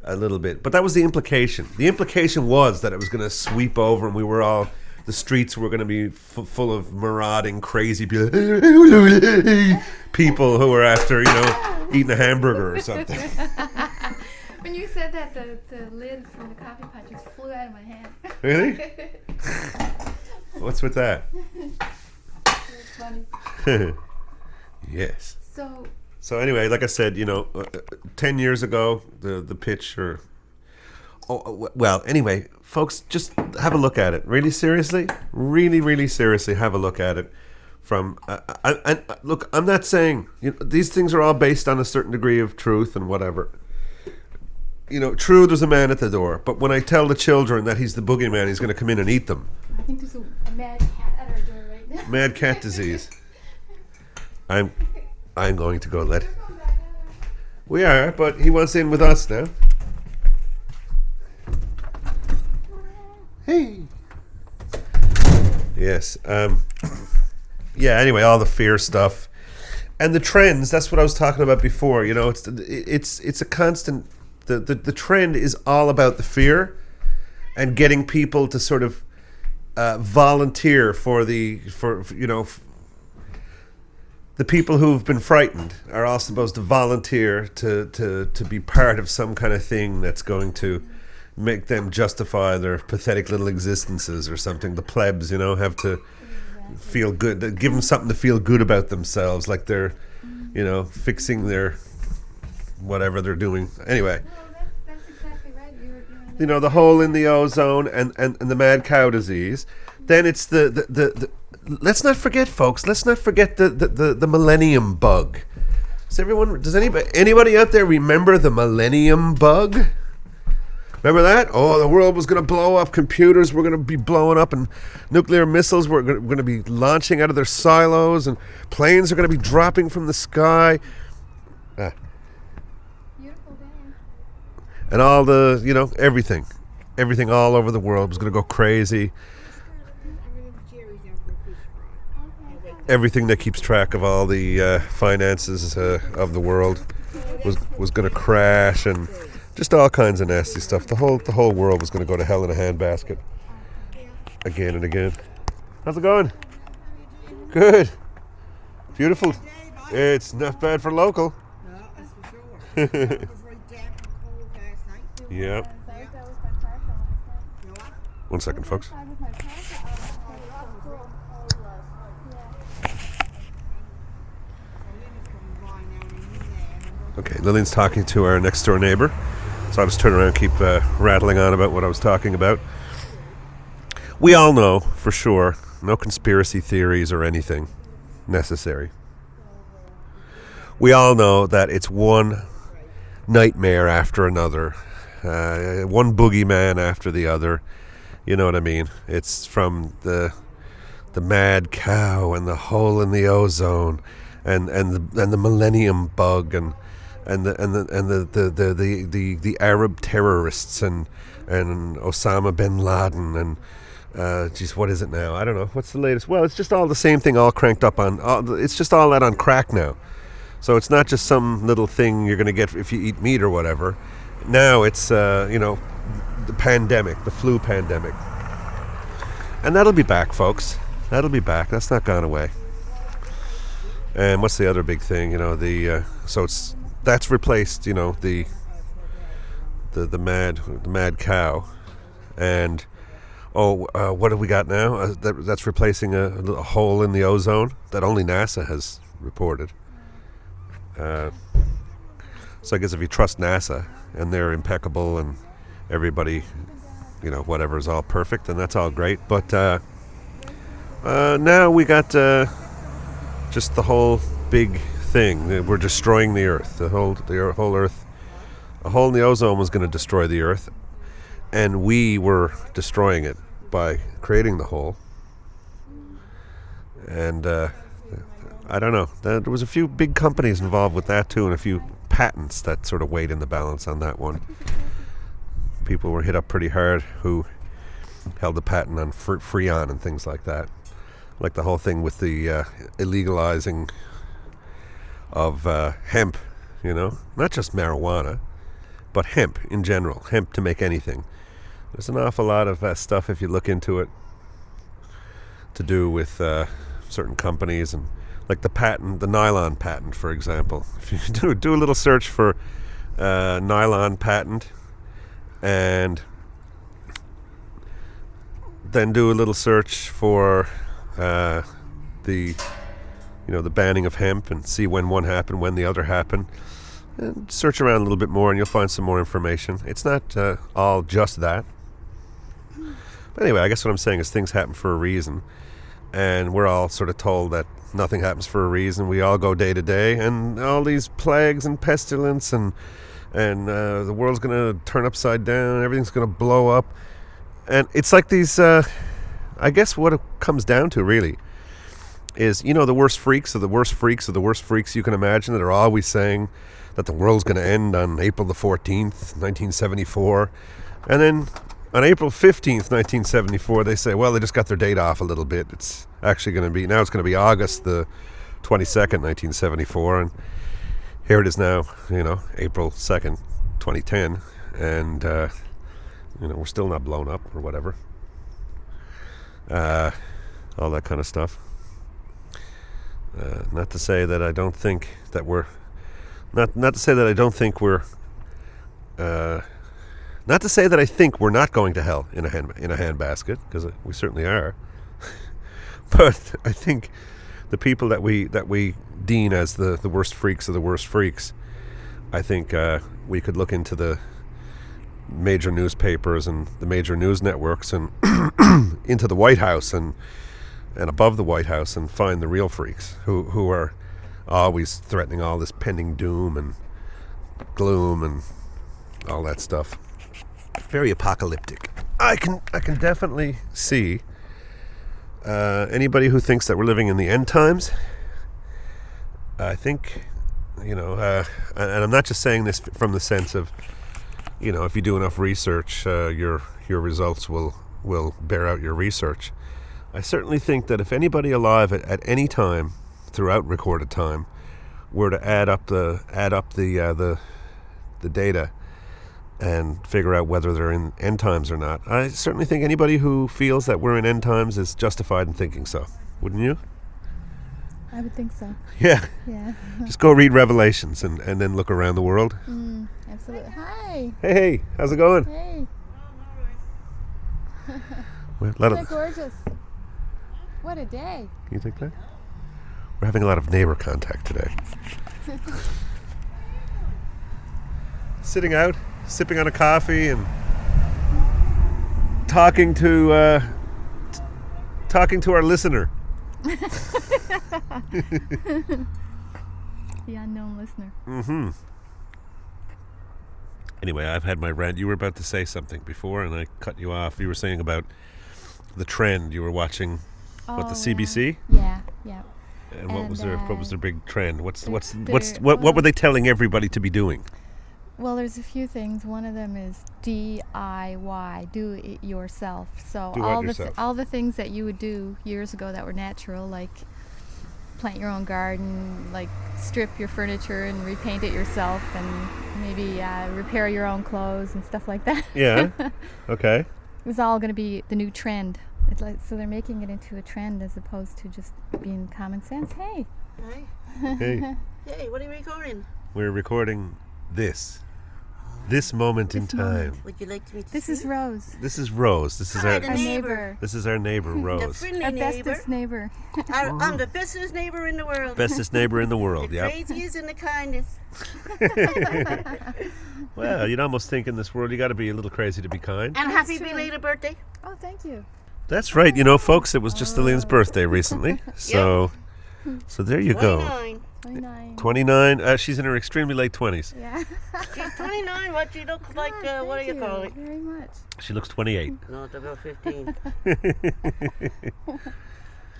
a little bit, but that was the implication. The implication was that it was going to sweep over, and the streets were going to be full of marauding, crazy people who were after, eating a hamburger or something. When you said that, the lid from the coffee pot just flew out of my hand. Really? What's with that? It was funny. Yes. So anyway, like I said, 10 years ago, the pitch anyway, folks, just have a look at it. Really seriously? Really, really seriously have a look at it. Look, I'm not saying, these things are all based on a certain degree of truth and whatever. True, there's a man at the door, but when I tell the children that he's the boogeyman, he's going to come in and eat them. I think there's a mad cat at our door right now. Mad cat disease. I'm going to go We are, but he wants in with us now. Hey. Yes. Anyway, all the fear stuff and the trends. That's what I was talking about before. It's a constant. The trend is all about the fear and getting people to sort of volunteer for the people who've been frightened are all supposed to volunteer to be part of some kind of thing that's going to make them justify their pathetic little existences or something. The plebs, have to feel good. Give them something to feel good about themselves, like they're, fixing their whatever they're doing. Anyway. That's exactly right. You're the hole in the ozone and the mad cow disease. Then it's the let's not forget, folks. Let's not forget the millennium bug. Does anybody out there remember the millennium bug? Remember that? Oh, the world was going to blow up. Computers were going to be blowing up, and nuclear missiles were going to be launching out of their silos, and planes are going to be dropping from the sky. beautiful day. And all the, everything all over the world was going to go crazy. Everything that keeps track of all the finances of the world was going to crash, and just all kinds of nasty stuff. The whole world was going to go to hell in a handbasket again and again. How's it going? Good. Beautiful. It's not bad for local. No, that's for sure. It was very damp and cold last night. Yep. One second, folks. Okay, Lillian's talking to our next door neighbor, so I'll just turn around and keep rattling on about what I was talking about. We all know, for sure, no conspiracy theories or anything necessary. We all know that it's one nightmare after another, one boogeyman after the other. You know what I mean? It's from the mad cow and the hole in the ozone, and the millennium bug and the Arab terrorists and Osama bin Laden and what is it now? I don't know. What's the latest? Well, it's just all the same thing, all cranked up on. It's just all that on crack now. So it's not just some little thing you're going to get if you eat meat or whatever. Now it's the pandemic, the flu pandemic, and that'll be back, folks. That'll be back. That's not gone away. And what's the other big thing? That's replaced. The mad cow. And what have we got now? That's replacing a little hole in the ozone that only NASA has reported. So I guess if you trust NASA and they're impeccable and everybody, whatever is all perfect, then that's all great. But now we got just the whole big thing. We're destroying the Earth. The whole Earth. A hole in the ozone was going to destroy the Earth, and we were destroying it by creating the hole. And I don't know. There was a few big companies involved with that too, and a few patents that sort of weighed in the balance on that one. People were hit up pretty hard who held the patent on Freon and things like that. Like the whole thing with the illegalizing of hemp, not just marijuana, but hemp in general, hemp to make anything. There's an awful lot of stuff, if you look into it, to do with certain companies, and like the nylon patent, for example. If you do a little search for nylon patent, and then do a little search for the banning of hemp, and see when one happened, when the other happened, and search around a little bit more and you'll find some more information. It's not all just that. But anyway, I guess what I'm saying is things happen for a reason, and we're all sort of told that nothing happens for a reason. We all go day to day, and all these plagues and pestilence and the world's going to turn upside down, everything's going to blow up. And it's like these, I guess what it comes down to really is, the worst freaks of the worst freaks of the worst freaks you can imagine that are always saying that the world's going to end on April the 14th, 1974. And then on April 15th, 1974, they say, well, they just got their date off a little bit. It's actually going to be, now it's going to be August the 22nd, 1974. And here it is now, April 2nd, 2010. And, we're still not blown up or whatever. All that kind of stuff. Not to say that I don't think that we're not to say that I don't think we're not to say that I think we're not going to hell in a handbasket, because we certainly are. But I think the people that we deem as the worst freaks of the worst freaks, I think we could look into the major newspapers and the major news networks and into the White House and above the White House and find the real freaks who are always threatening all this pending doom and gloom and all that stuff. Very apocalyptic. I can definitely see anybody who thinks that we're living in the end times. I think, and I'm not just saying this from the sense of, if you do enough research, your results will bear out your research. I certainly think that if anybody alive at any time throughout recorded time were to add up the data and figure out whether they're in end times or not, I certainly think anybody who feels that we're in end times is justified in thinking so. Wouldn't you? I would think so. Yeah. Yeah. Just go read Revelations and then look around the world. Absolutely. Hi. Hey, how's it going? Hey. Isn't Isn't it gorgeous? What a day. You think that? We're having a lot of neighbor contact today. Sitting out, sipping on a coffee, and talking to our listener. The unknown listener. Mm-hmm. Anyway, I've had my rant. You were about to say something before, and I cut you off. You were saying about the trend. You were watching, the CBC? Yeah. And what was their big trend? What were they telling everybody to be doing? Well, there's a few things. One of them is DIY, do it yourself. So all the things that you would do years ago that were natural, like plant your own garden, like strip your furniture and repaint it yourself, and maybe repair your own clothes and stuff like that. Yeah. Okay. It was all going to be the new trend. So they're making it into a trend as opposed to just being common sense. Hey. Hi. Hey. Hey, what are you recording? We're recording this. This moment in This moment. time. Would you like me to This is Rose, This is Rose. This is Hi, our the our neighbour. neighbor, this is our neighbor The Rose. friendly our neighbour. bestest neighbor. I'm the bestest neighbour in the world. Bestest neighbor in the world. The Yep. craziest and the kindest. Well, you'd almost think in this world you got to be a little crazy to be kind. And happy true. belated birthday. Oh, thank you. That's right. You know, folks, it was just Lillian's birthday recently. So there you go. 29. 29. 29. She's in her extremely late 20s. Yeah. She's 29. What she looks like, Ah, what do you thank call it? Very much. She looks 28. No, it's about 15.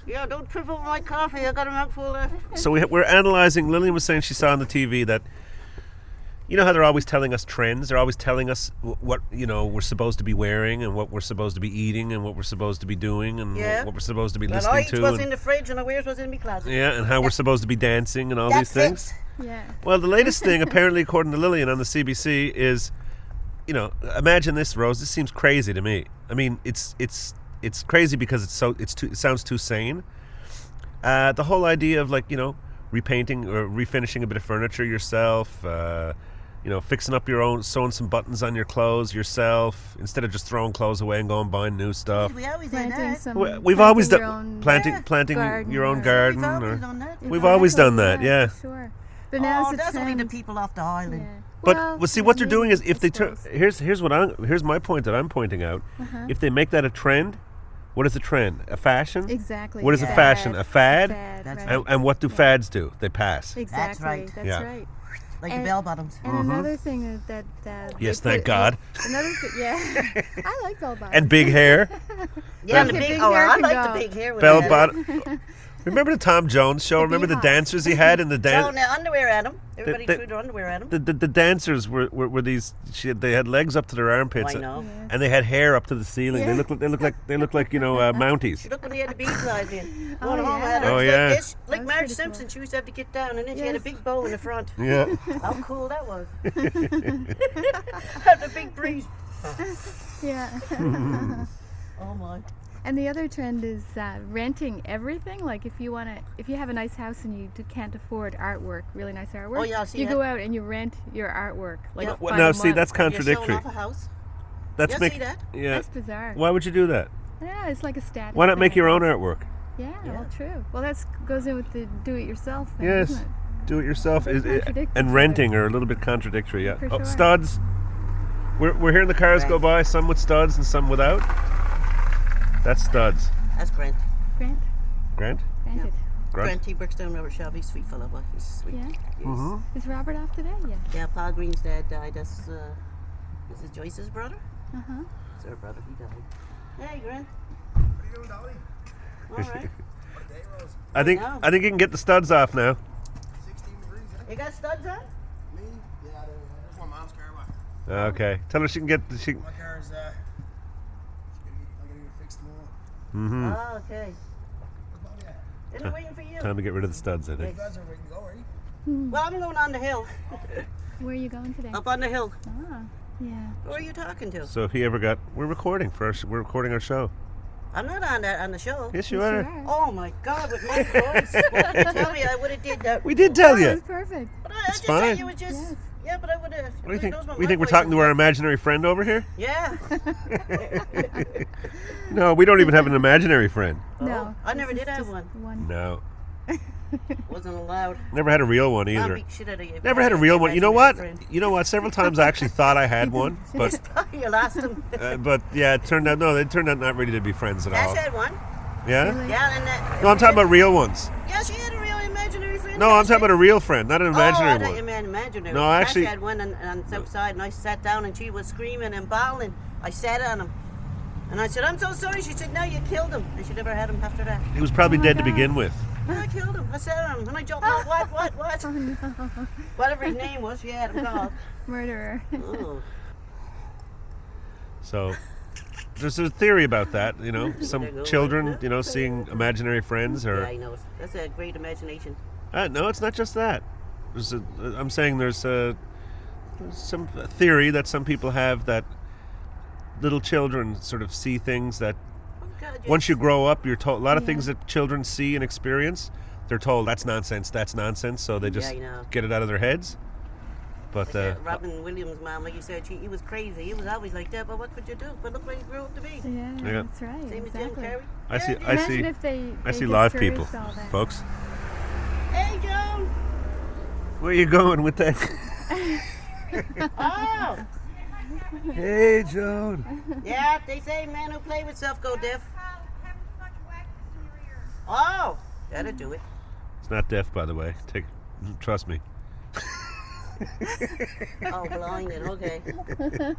Yeah, don't trip over my coffee. I got a mouthful left. So we're analyzing. Lillian was saying she saw on the TV that, you know how they're always telling us trends? They're always telling us what, you know, we're supposed to be wearing and what we're supposed to be eating and what we're supposed to be doing and Yeah. what we're supposed to be Well, I listening eat to. what's and- in the fridge and I wears what's in my closet. yeah, and how we're supposed to be dancing and all That's these things. it. Yeah. Well, the latest thing, apparently, according to Lillian on the CBC, is, you know, imagine this, Rose. This seems crazy to me. I mean, it's crazy because it sounds too sane. The whole idea of, like, you know, repainting or refinishing a bit of furniture yourself, you know, fixing up your own, sewing some buttons on your clothes yourself instead of just throwing clothes away and going buying new stuff. We always did Planting that. some. We've always planting your done own planting garden your own or- garden. We've always Or, done that. We've always done that, Exactly, yeah. for Sure. But now Oh, it's a that's only trend. the people off the island. Yeah. but Well, see what they're maybe, doing is if I they turn suppose. here's my point that I'm pointing out. If they make that a trend, what is a trend? A fashion? Exactly. What is a fashion? A fad? That's right. And what do fads do? They pass. Exactly. right. That's Yeah. right. Like the And- bell bottoms. And another thing is that Yes, they thank put- God. Another thing, yeah. I like bell bottoms. And big hair. Yeah, and the Okay, big, big oh, hair I can like go. the big hair. with Bell the- bottom. Remember the Tom Jones show? Remember the beehive. dancers he had in the Throwing dance? their underwear at him. Everybody the- threw their underwear at him. The dancers were these. They had legs up to their armpits, I know. and they had hair up to the ceiling. Yeah. They look like you know Mounties. Look when they had the beads eyes in. Oh, Going home, I yeah. had her Oh, like yeah. this. Like That was Marge pretty Simpson, cool. she used to have to get down, and then she had a Yes. big bow in the front. Yeah. How cool that was. Had the big breeze. Yeah. Oh my. And the other trend is renting everything. Like if you have a nice house and you can't afford artwork, really nice artwork. Oh, yeah, I see you that. go out and you rent your artwork. Like Yeah. Well, by now the see month. that's You're contradictory. showing off a house. That's Yeah, make see that? yeah. That's bizarre. Why would you do that? Yeah, it's like a status. Why not thing, make I your own guess. artwork? Yeah, Yeah. well, true. Well, that goes in with the do-it-yourself thing, Yes. doesn't it? Do it yourself They contradict and each renting are a little bit contradictory. Yeah. For Oh, sure. studs. We're hearing the cars go Right. by, some with studs and some without. That's studs. That's Grant. Grant, Grant? granted. Grant? He works down Robert Shelby, sweet fellow, boy. He's sweet. Yeah. Yes. Is Robert off today? Yeah. Yeah, Paul Green's dad died. That's Mrs. Joyce's brother. Uh huh. It's her brother. He died. Hey, Grant. What are you doing, Dolly? All right. What day, Rose? I think know. you can get the studs off now. 16 degrees, eh? You got studs on? Me? Yeah, that's my mom's car. Okay. Tell her she can get she. My car's, I gotta get it fixed tomorrow. Oh, okay. Oh, yeah. Isn't it waiting for you? Time to get rid of the studs, I think. You guys are ready to go, right? Well, I'm going on the hill. Where are you going today? Up on the hill. Ah, yeah. Who are you talking to? So if he ever got, we're recording we're recording our show. I'm not on the show. Yes, you Yes, are. you are. Oh my God! With my voice, why didn't you tell me I would have did that? We did tell That you. was perfect. But I It's just tell fine. you it was just. Yes. Yeah, but I would have. What do you think? We think we're talking to our imaginary friend over here? Yeah. No, we don't even have an imaginary friend. No. I never this did is have just one. No, Wasn't allowed. never had a real one I'll either. beat shit out of you. Never had a real one. You know what? Imaginary friend. You know what? Several times I actually thought I had one, but You lost him. yeah, it turned out not ready to be friends at all. Ash had one. Yeah. Really? Yeah, and that. No, I'm talking about real ones. Yeah, she had a real imaginary friend. No, I'm Ash talking about had. a real friend, not an Oh, imaginary I thought you one. meant imaginary. No, actually- Ash had one on the outside, and I sat down, and she was screaming and bawling. I sat on him, and I said, "I'm so sorry." She said, "No, you killed him," and she never had him after that. He was probably Oh my dead to God. begin with. I killed him. I sat on him, and I jumped out. What? Oh no. Whatever his name was, she had him called. Murderer. Oh. So there's a theory about that. You know, There you some go. children, you know, seeing imaginary friends Yeah, or I know. That's a great imagination. no, it's not just that. I'm saying there's some theory that some people have that little children sort of see things that Oh, God, once you grow up, you're told a lot of Yeah. things that children see and experience. They're told that's nonsense, so they just I know. get it out of their heads. But Robin Williams' mom, like you said, he was crazy. He was always like that. But what could you do? But look where he grew up to be. Yeah, Yeah. that's right. Same Exactly. as Jim Carrey. I see. I Imagine see. if I they see live people, discouraged all that. folks. Hey, Joan. Where you going with that? Oh. Hey, Joan. Yeah, they say men who play with stuff go deaf. Oh, that'll do it. It's not deaf, by the way. Trust me. Oh, blinded. Okay.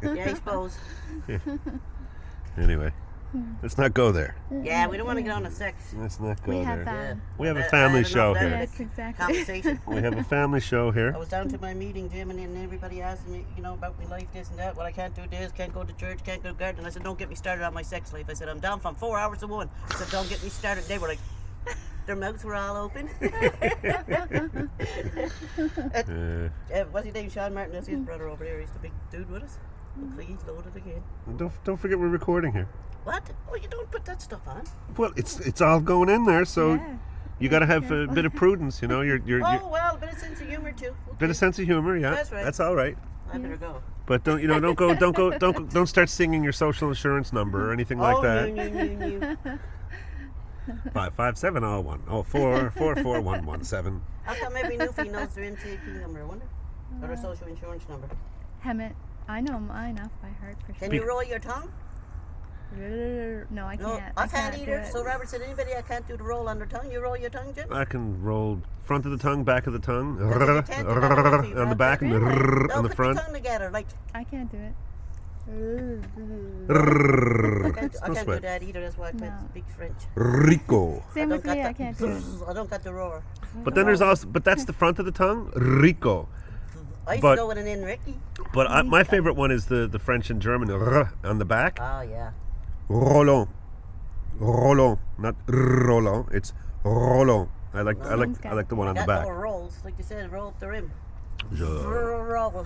Yeah, I suppose. Anyway, let's not go there. Yeah, we don't want to get on the sex. Let's not go We there. have We have a I family had enough show of that. here. Yes, exactly. Conversation. We have a family show here. I was down to my meeting, Jim, and then everybody asked me, about my life, this and that. Well, I can't do this, can't go to church, can't go to garden. I said, don't get me started on my sex life. I said, I'm down from 4 hours to 1. I said, don't get me started. They were like, their mouths were all open. What's his name? Sean Martin. That's his brother over there. He's the big dude with us. Looks like he's loaded again. Don't forget we're recording here. What? Oh, you don't put that stuff on. Well, it's all going in there, so Yeah. you got to have a bit of prudence, You're Oh, well, a bit of sense of humor too. Okay. bit of sense of humor, yeah. That's right. That's all right. I better go. But don't start singing your social insurance number or anything like that. No. 55701 4444117. How come every newfie knows their MTAP number, I wonder? Or their social insurance number? Hemet. I know mine off by heart for sure. Can you roll your tongue? No, I No, can't. I can't do either. it. So Robert said, anybody I can't do the roll on their tongue? You roll your tongue, Jim? I can roll front of the tongue, back of the tongue, you can't do that on the back and Really? on the Put front. the tongue together, like. I can't do it. I can't do that either. That's why I No. speak French. Rico. Same I with don't me. got I can't do it. I don't got the roar. But then there's also, but that's the front of the tongue, Rico. I used But- to go with an Enrique. But my favorite one is the French and German on the back. Oh, yeah. Roland, not Roland. It's Roland. I like the one on the Got back. more rolls, like you said, roll up the rim. Je, Roll.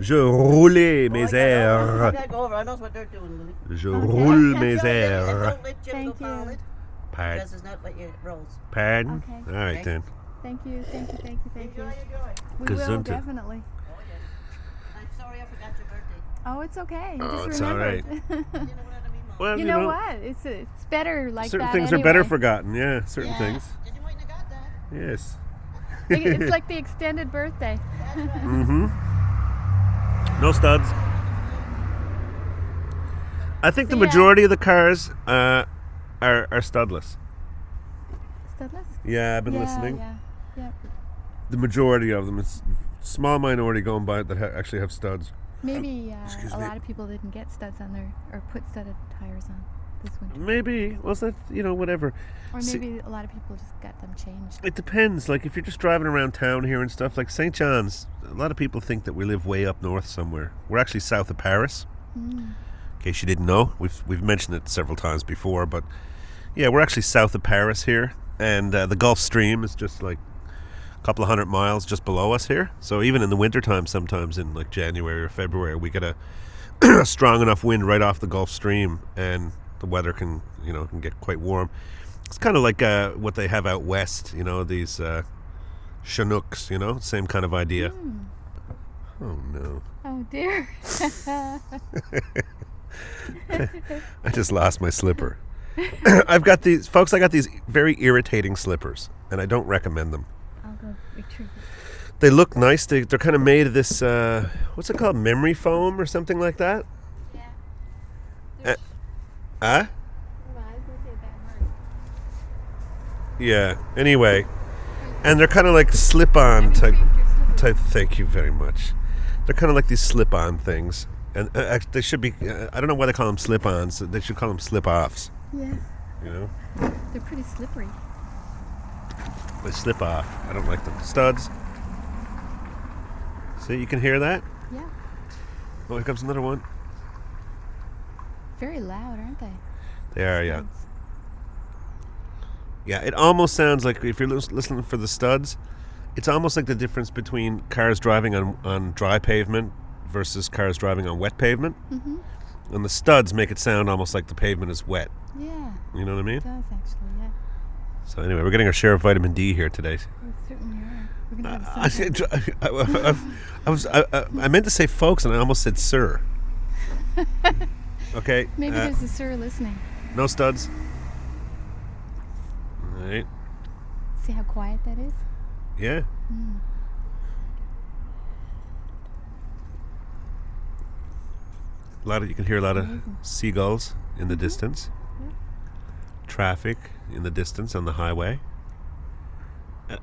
je roulais mes I airs. gotta go over. I know what they're doing, Lily. Je roule mes Don't airs. let Jim Thank go down you. it. Pardon. Because it's not what your rolls. Pardon? Okay. All right Okay. then. Thank you. Enjoy. We will Gesundheit. definitely. Oh, yes. I'm sorry I forgot your birthday. Oh, it's okay. You Oh, just it's all right. remembered. You know what I mean, Mom? Well, You know what? It's better like certain that. things anyway. are better forgotten. Yeah, certain Yeah. things. Did you might have got that? Yes. It's like the extended birthday. No studs. I think the So, yeah. majority of the cars are studless. Studless? Yeah, I've been listening. Yeah. Yep. The majority of them. It's a small minority going by that actually have studs. Maybe Excuse a me. lot of people didn't get studs on their or put studded tires on this winter, Maybe. Was that, whatever. or See- maybe a lot of people just got them changed. It depends. Like, if you're just driving around town here and stuff, like St. John's, a lot of people think that we live way up north somewhere. We're actually south of Paris. In case you didn't know, we've mentioned it several times before, but yeah, we're actually south of Paris here, and the Gulf Stream is just like a couple of 100 miles just below us here. So even in the wintertime, sometimes in like January or February, we get a strong enough wind right off the Gulf Stream, and the weather can get quite warm. It's kind of like what they have out west, these Chinooks, same kind of idea. Oh no. Oh dear. I just lost my slipper. I got these very irritating slippers, and I don't recommend them. I'll go retrieve it. They look nice. They're kind of made of this, what's it called? Memory foam or something like that? Yeah. Huh? Yeah. Anyway, and they're kind of like slip-on type. Thank you very much. They're kind of like these slip-on things, and they should be. I don't know why they call them slip-ons. They should call them slip-offs. Yeah. They're pretty slippery. They slip off. I don't like them. Studs. See, you can hear that? Yeah. Oh, here comes another one. Very loud, aren't they? They are, yeah. Studs. Yeah, it almost sounds like, if you're listening for the studs, it's almost like the difference between cars driving on dry pavement versus cars driving on wet pavement. Mm-hmm. And the studs make it sound almost like the pavement is wet. Yeah. You know what I mean? It does actually. Yeah. So anyway, we're getting our share of vitamin D here today. We certainly are. We're gonna have I meant to say folks, and I almost said sir. Okay. Maybe there's a sir listening. No studs. All right. See how quiet that is? Yeah. You can hear a lot of seagulls in the distance. Yeah. Traffic in the distance on the highway.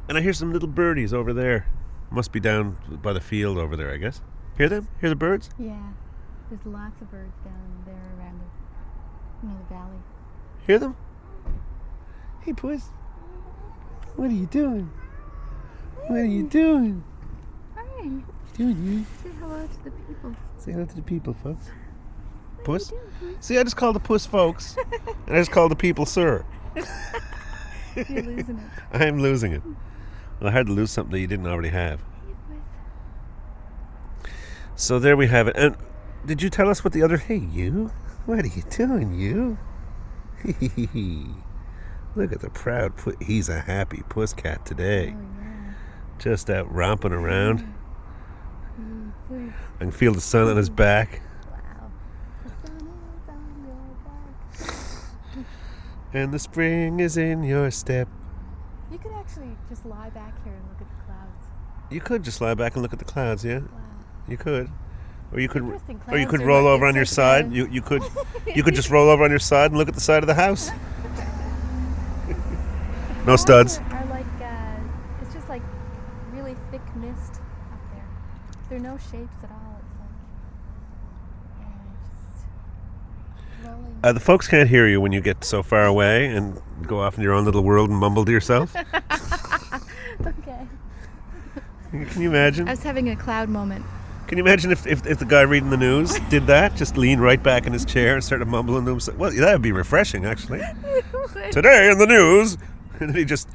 And I hear some little birdies over there. Must be down by the field over there, I guess. Hear them? Hear the birds? Yeah. There's lots of birds down there around the valley. Hear them? Hey, Puss. What are you doing? What are you doing? Hi. Doing you? Say hello to the people. Say hello to the people, folks. What Puss? are you doing, Puss? See, I just called the Puss folks. And I just called the people sir. You're losing it. I'm losing it. Well, I had to lose something that you didn't already have. Hey, Puss. So there we have it. And did you tell us what the other... Hey, you. What are you doing, you? Look at the proud... He's a happy Pusscat today. Oh, yeah. Just out romping around. Puss. I can feel the sun on his back. Wow. The sun is on your back. And the spring is in your step. You could actually just lie back here and look at the clouds. You could just lie back and look at the clouds, yeah? Wow. You could. Or you could Interesting. or you Clouds could are roll like- over on it's your like side. You could you could just roll over on your side and look at the side of the house. No studs. Clouds are like, it's just like really thick mist up there. There are no shapes at all. It's like, just rolling. The folks can't hear you when you get so far away and go off in your own little world and mumble to yourself. Okay. Can you imagine? I was having a cloud moment. Can you imagine if the guy reading the news did that? Just leaned right back in his chair and started mumbling to himself. Well, that would be refreshing, actually. Today in the news. And then he just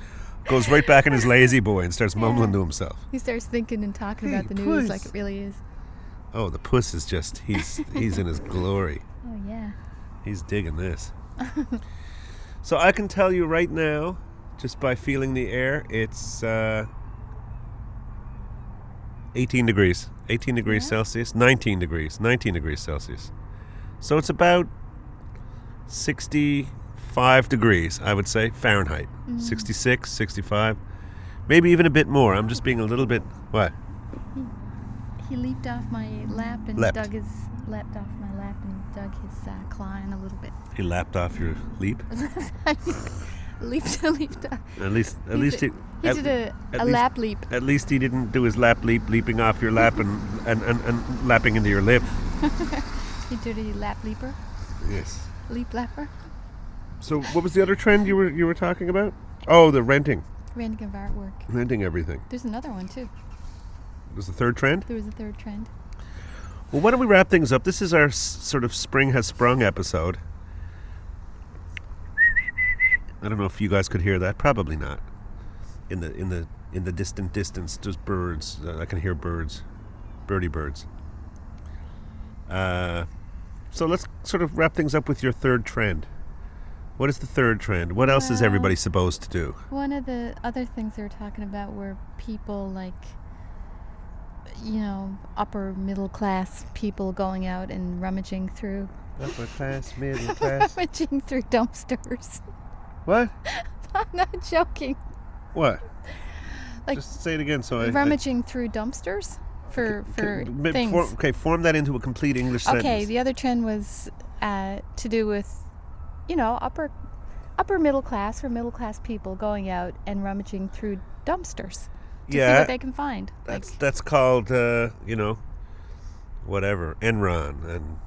goes right back in his lazy boy and starts mumbling to himself. He starts thinking and talking Hey, about the news Puss. like it really is. Oh, the Puss is just, he's in his glory. Oh, yeah. He's digging this. So I can tell you right now, just by feeling the air, it's 18 degrees. 18 degrees Celsius. 19 degrees Celsius. So it's about 65 degrees, I would say, Fahrenheit. 66, 65. Maybe even a bit more. I'm just being a little bit... What? He leaped off my lap and Leapt. leapt off my lap and dug his claw in a little bit. He lapped off your leap? leaped off. At least He did a lap leap. At least he didn't do his lap leap, leaping off your lap and lapping into your lip. He did a lap leaper. Yes. Leap lapper. So what was the other trend you were talking about? Oh, the renting. Renting of artwork. Renting everything. There's another one too. Was the third trend? There was a third trend. Well, why don't we wrap things up? This is our sort of spring has sprung episode. I don't know if you guys could hear that. Probably not. In the distant distance, there's birds. I can hear birds, birdie birds. So let's sort of wrap things up with your third trend. What is the third trend? What else is everybody supposed to do? One of the other things they were talking about were people like, upper middle class people going out and rummaging through. Upper class, middle class. Rummaging through dumpsters. What? I'm not joking. What? Like just say it again. So rummaging through dumpsters for things. Form that into a complete English sentence. Okay, the other trend was to do with, upper middle class or middle class people going out and rummaging through dumpsters to see what they can find. That's called whatever, Enron and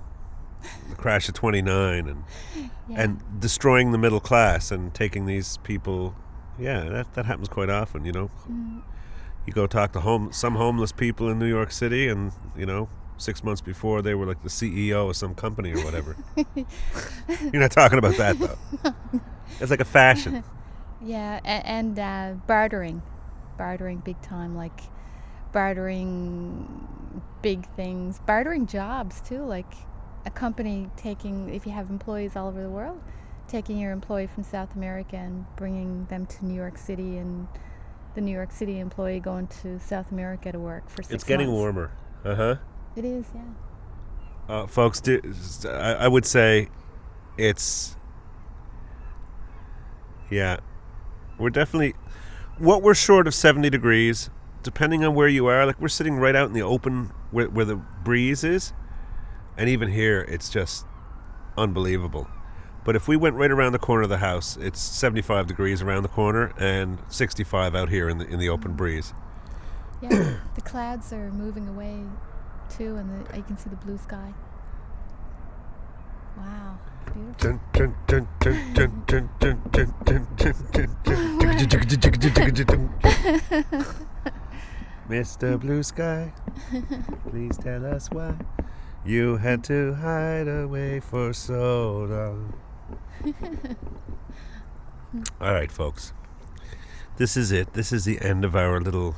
the crash of 29 and destroying the middle class and taking these people. Yeah, that happens quite often. You go talk to some homeless people in New York City, and 6 months before they were like the CEO of some company or whatever. You're not talking about that though. It's like a fashion. Yeah, and bartering big time, like bartering big things, bartering jobs too, like a company taking, if you have employees all over the world, taking your employee from South America and bringing them to New York City and the New York City employee going to South America to work for 6 months. It's getting warmer. It is, yeah. Folks, I would say it's... Yeah. We're definitely... What we're short of 70 degrees, depending on where you are, like we're sitting right out in the open where the breeze is, and even here, it's just unbelievable. But if we went right around the corner of the house, it's 75 degrees around the corner and 65 out here in the open breeze. Yeah, the clouds are moving away too, and you can see the blue sky. Wow, beautiful. Mr. Blue Sky, please tell us why you had to hide away for so long. All right, folks. This is it. This is the end of our little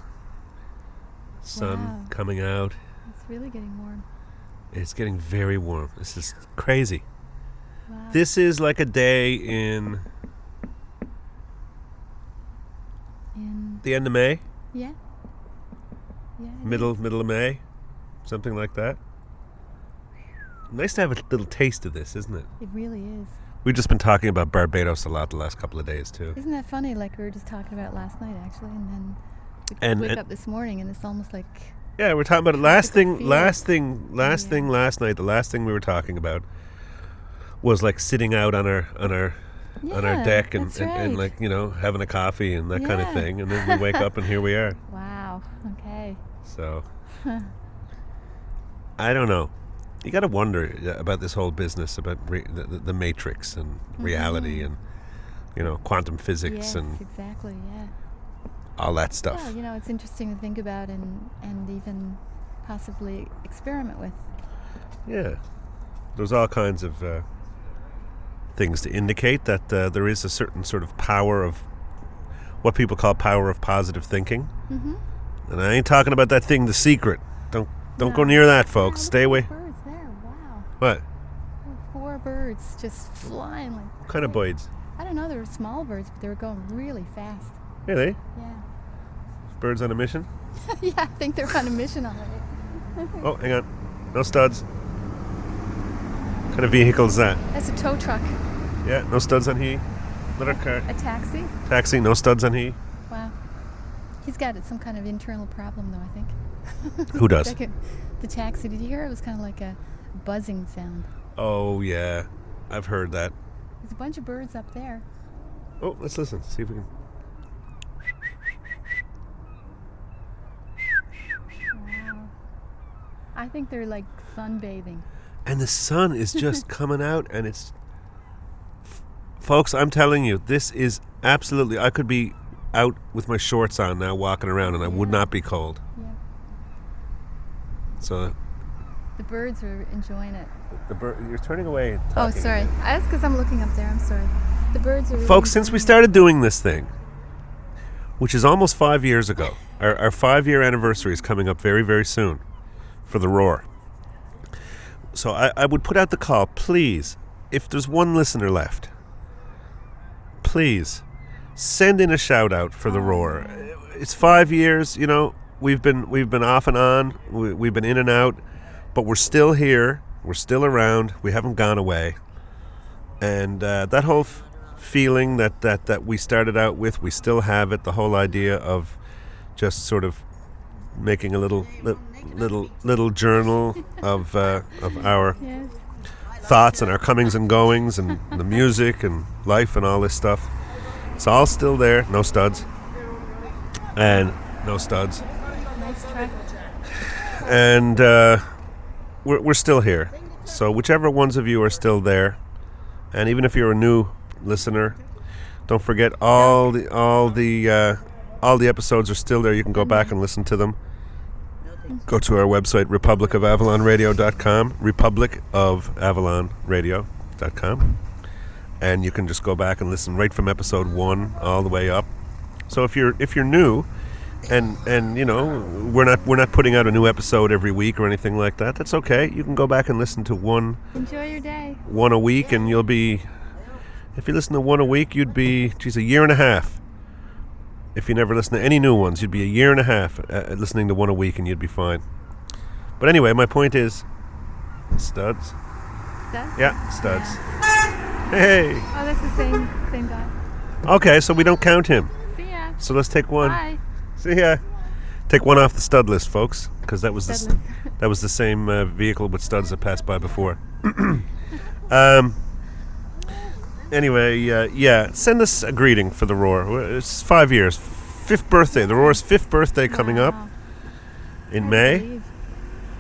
sun coming out. It's really getting warm. It's getting very warm. This is crazy. Wow. This is like a day in the end of May. Yeah. Yeah. Middle of May, something like that. Nice to have a little taste of this, isn't it? It really is. We've just been talking about Barbados a lot the last couple of days too. Isn't that funny? Like we were just talking about last night, actually, and then we wake up this morning, and it's almost like... Yeah, we're talking about it. Last thing last night. The last thing we were talking about was like sitting out on our deck and like, you know, having a coffee and that kind of thing, and then we wake up and here we are. Wow. Okay. So I don't know. You got to wonder about this whole business about the matrix and reality and, you know, quantum physics and exactly, yeah. all that stuff. Well, you know, it's interesting to think about and even possibly experiment with. Yeah. There's all kinds of things to indicate that there is a certain sort of power of what people call power of positive thinking. Mm-hmm. And I ain't talking about that thing, The Secret. Don't go near that, folks. Stay away. Birds there. Wow. What? 4 birds just flying like... What kind of birds? I don't know. They were small birds, but they were going really fast. Really? Yeah. Birds on a mission? Yeah, I think they're on a mission already. Oh, hang on. No studs. What kind of vehicle is that? That's a tow truck. Yeah, no studs on he. Another car. A taxi? Taxi, no studs on he. Wow. He's got some kind of internal problem, though, I think. Who does? The taxi. Did you hear it? It was kind of like a buzzing sound. Oh, yeah. I've heard that. There's a bunch of birds up there. Oh, let's listen. See if we can... Wow. I think they're like sunbathing. And the sun is just coming out, and it's... Folks, I'm telling you, this is absolutely... I could be out with my shorts on now walking around, and I would not be cold. Yeah. So... The birds are enjoying it. You're turning away and talking. Oh, sorry. Again. That's because I'm looking up there. I'm sorry. The birds are really Folks, since we started doing this thing, which is almost 5 years ago, our 5-year anniversary is coming up very, very soon for the Roar. So I would put out the call, please, if there's one listener left, please send in a shout out for the Roar. It's 5 years, you know, we've been off and on, we've been in and out, but we're still here, we're still around, we haven't gone away. And that whole feeling that we started out with, we still have it, the whole idea of just sort of making a little journal of our thoughts and our comings and goings and the music and life and all this stuff. It's all still there. No studs. And no studs. Nice try. And we're still here. So whichever ones of you are still there, and even if you're a new listener, don't forget all the episodes are still there. You can go back and listen to them. Go to our website, republicofavalonradio.com, republicofavalonradio.com, and you can just go back and listen right from episode 1 all the way up. So if you're new, and you know we're not putting out a new episode every week or anything like that, that's okay. You can go back and listen to one. Enjoy your day. One a week, and you'll be. If you listen to one a week, you'd be, a year and a half if you never listen to any new ones, you'd be a year and a half listening to one a week and you'd be fine. But anyway, my point is, Studs. Studs? Yeah, Studs. Yeah. Hey! Oh, that's the same guy. Okay, so we don't count him. See ya. So let's take one. Bye. See ya. Take one off the stud list, folks, because that was Stud that was the same vehicle with studs that passed by before. Anyway, yeah, send us a greeting for the Roar. It's 5 years, 5th birthday. The Roar's 5th birthday coming up in May. Believe.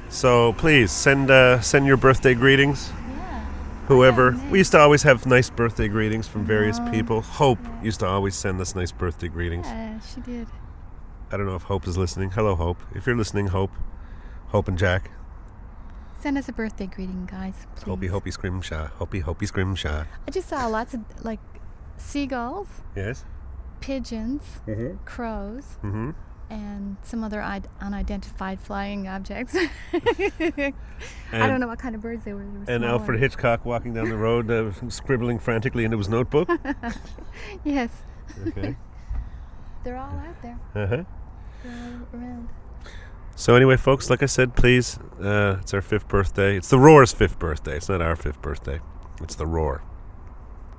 So please send your birthday greetings. Yeah. Whoever. Yeah, We used to always have nice birthday greetings from various people. Hope used to always send us nice birthday greetings. Yeah, she did. I don't know if Hope is listening. Hello, Hope. If you're listening, Hope and Jack. Send us a birthday greeting, guys, please. Hopey, scream, sha. Hopey, scream, sha. I just saw lots of, like, seagulls, Yes? pigeons, Mm-hmm. crows, Mm-hmm. and some other unidentified flying objects. I don't know what kind of birds they were. They were And smaller. Alfred Hitchcock walking down the road, scribbling frantically into his notebook. Yes. Okay. They're all out there. Uh-huh. They're all around. So anyway, folks, like I said, please, it's our 5th birthday. It's the Roar's 5th birthday. It's not our 5th birthday. It's the Roar.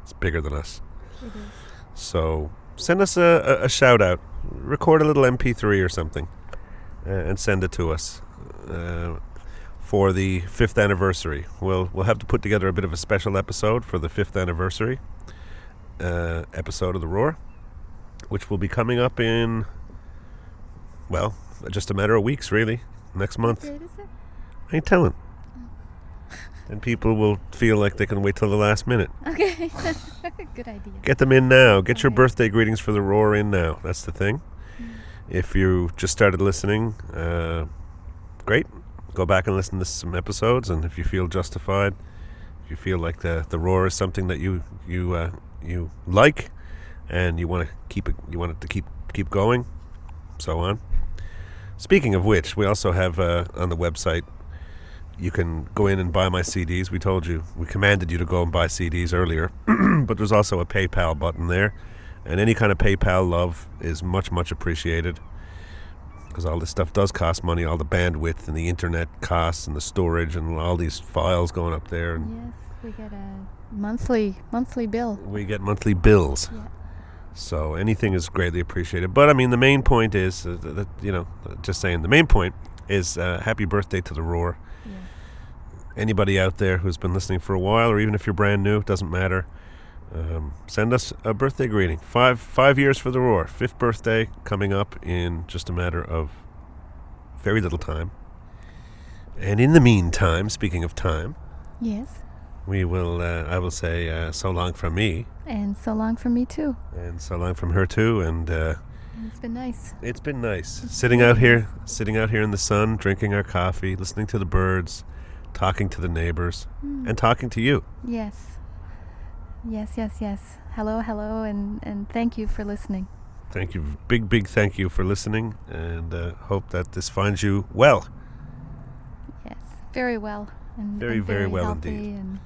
It's bigger than us. It is. So send us a shout out. Record a little MP3 or something and send it to us for the 5th anniversary. We'll have to put together a bit of a special episode for the 5th anniversary episode of the Roar, which will be coming up in, well, just a matter of weeks, really. Next month. What date is it? I ain't telling. And people will feel like they can wait till the last minute. Okay. Good idea. Get them in now. Get your Okay. birthday greetings for the Roar in now. That's the thing. If you just started listening, great. Go back and listen to some episodes, and if you feel justified, if you feel like the Roar is something that you like, and you want it to keep going, so on. Speaking of which, we also have on the website, you can go in and buy my CDs. We commanded you to go and buy CDs earlier, but there's also a PayPal button there, and any kind of PayPal love is much, much appreciated, because all this stuff does cost money, all the bandwidth and the internet costs and the storage and all these files going up there. And Yes, we get a monthly bill. we get monthly bills. Yeah. So anything is greatly appreciated. But I mean, the main point is, just saying, the main point is happy birthday to the Roar. Yeah. Anybody out there who's been listening for a while, or even if you're brand new, it doesn't matter. Send us a birthday greeting. 5 years for the Roar. 5th birthday coming up in just a matter of very little time. And in the meantime, speaking of time, Yes. we will. I will say so long from me, And so long from me too. and so long from her too. And It's been nice. it's been nice sitting out here in the sun, drinking our coffee, listening to the birds, talking to the neighbors, and talking to you. Yes. Hello, and thank you for listening. Thank you, big thank you for listening, and hope that this finds you well. Yes, very well. And Very, and very well healthy indeed. And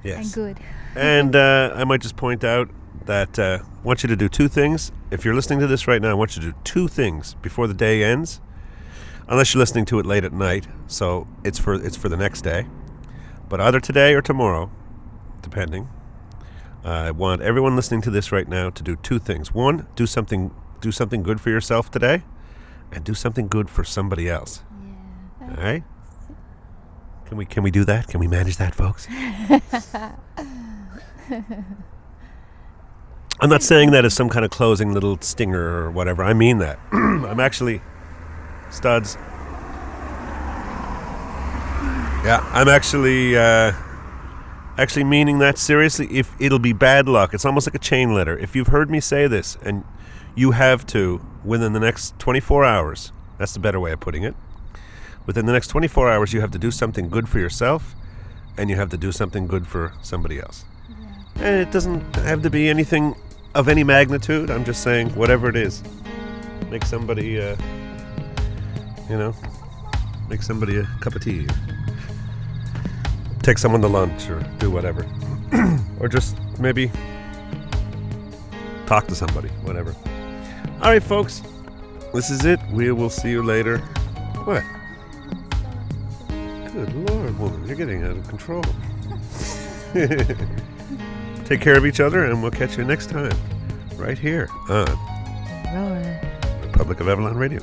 Yes. good. And I might just point out that I want you to do 2 things. If you're listening to this right now, I want you to do 2 things before the day ends, unless you're listening to it late at night, so it's for the next day. But either today or tomorrow, depending. I want everyone listening to this right now to do 2 things. 1, do something good for yourself today, and do something good for somebody else. Yeah. All right? Can we do that? Can we manage that, folks? I'm not saying that as some kind of closing little stinger or whatever. I mean that. I'm actually, Studs. Yeah, I'm actually meaning that seriously. If it'll be bad luck, it's almost like a chain letter. If you've heard me say this and you have to, within the next 24 hours, that's the better way of putting it. Within the next 24 hours, you have to do something good for yourself, and you have to do something good for somebody else. Yeah. And it doesn't have to be anything of any magnitude. I'm just saying, whatever it is, make somebody, make somebody a cup of tea, take someone to lunch, or do whatever, or just maybe talk to somebody, whatever. All right, folks. This is it. We will see you later. What? Good Lord, woman. You're getting out of control. Take care of each other, and we'll catch you next time. Right here on Republic of Avalon Radio.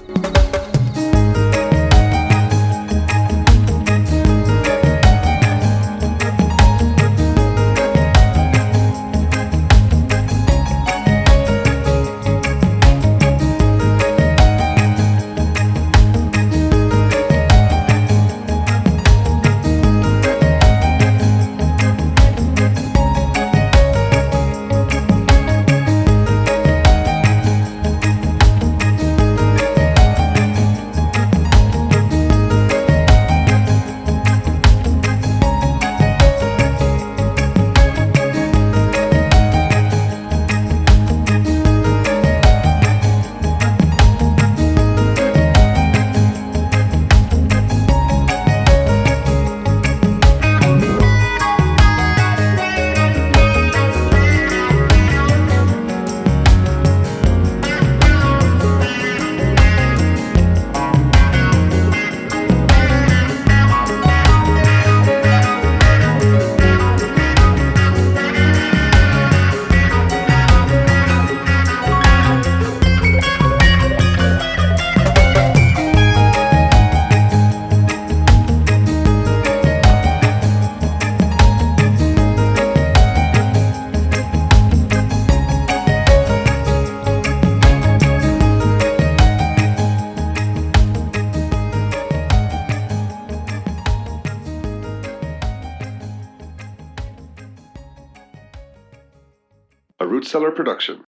A Root Cellar production.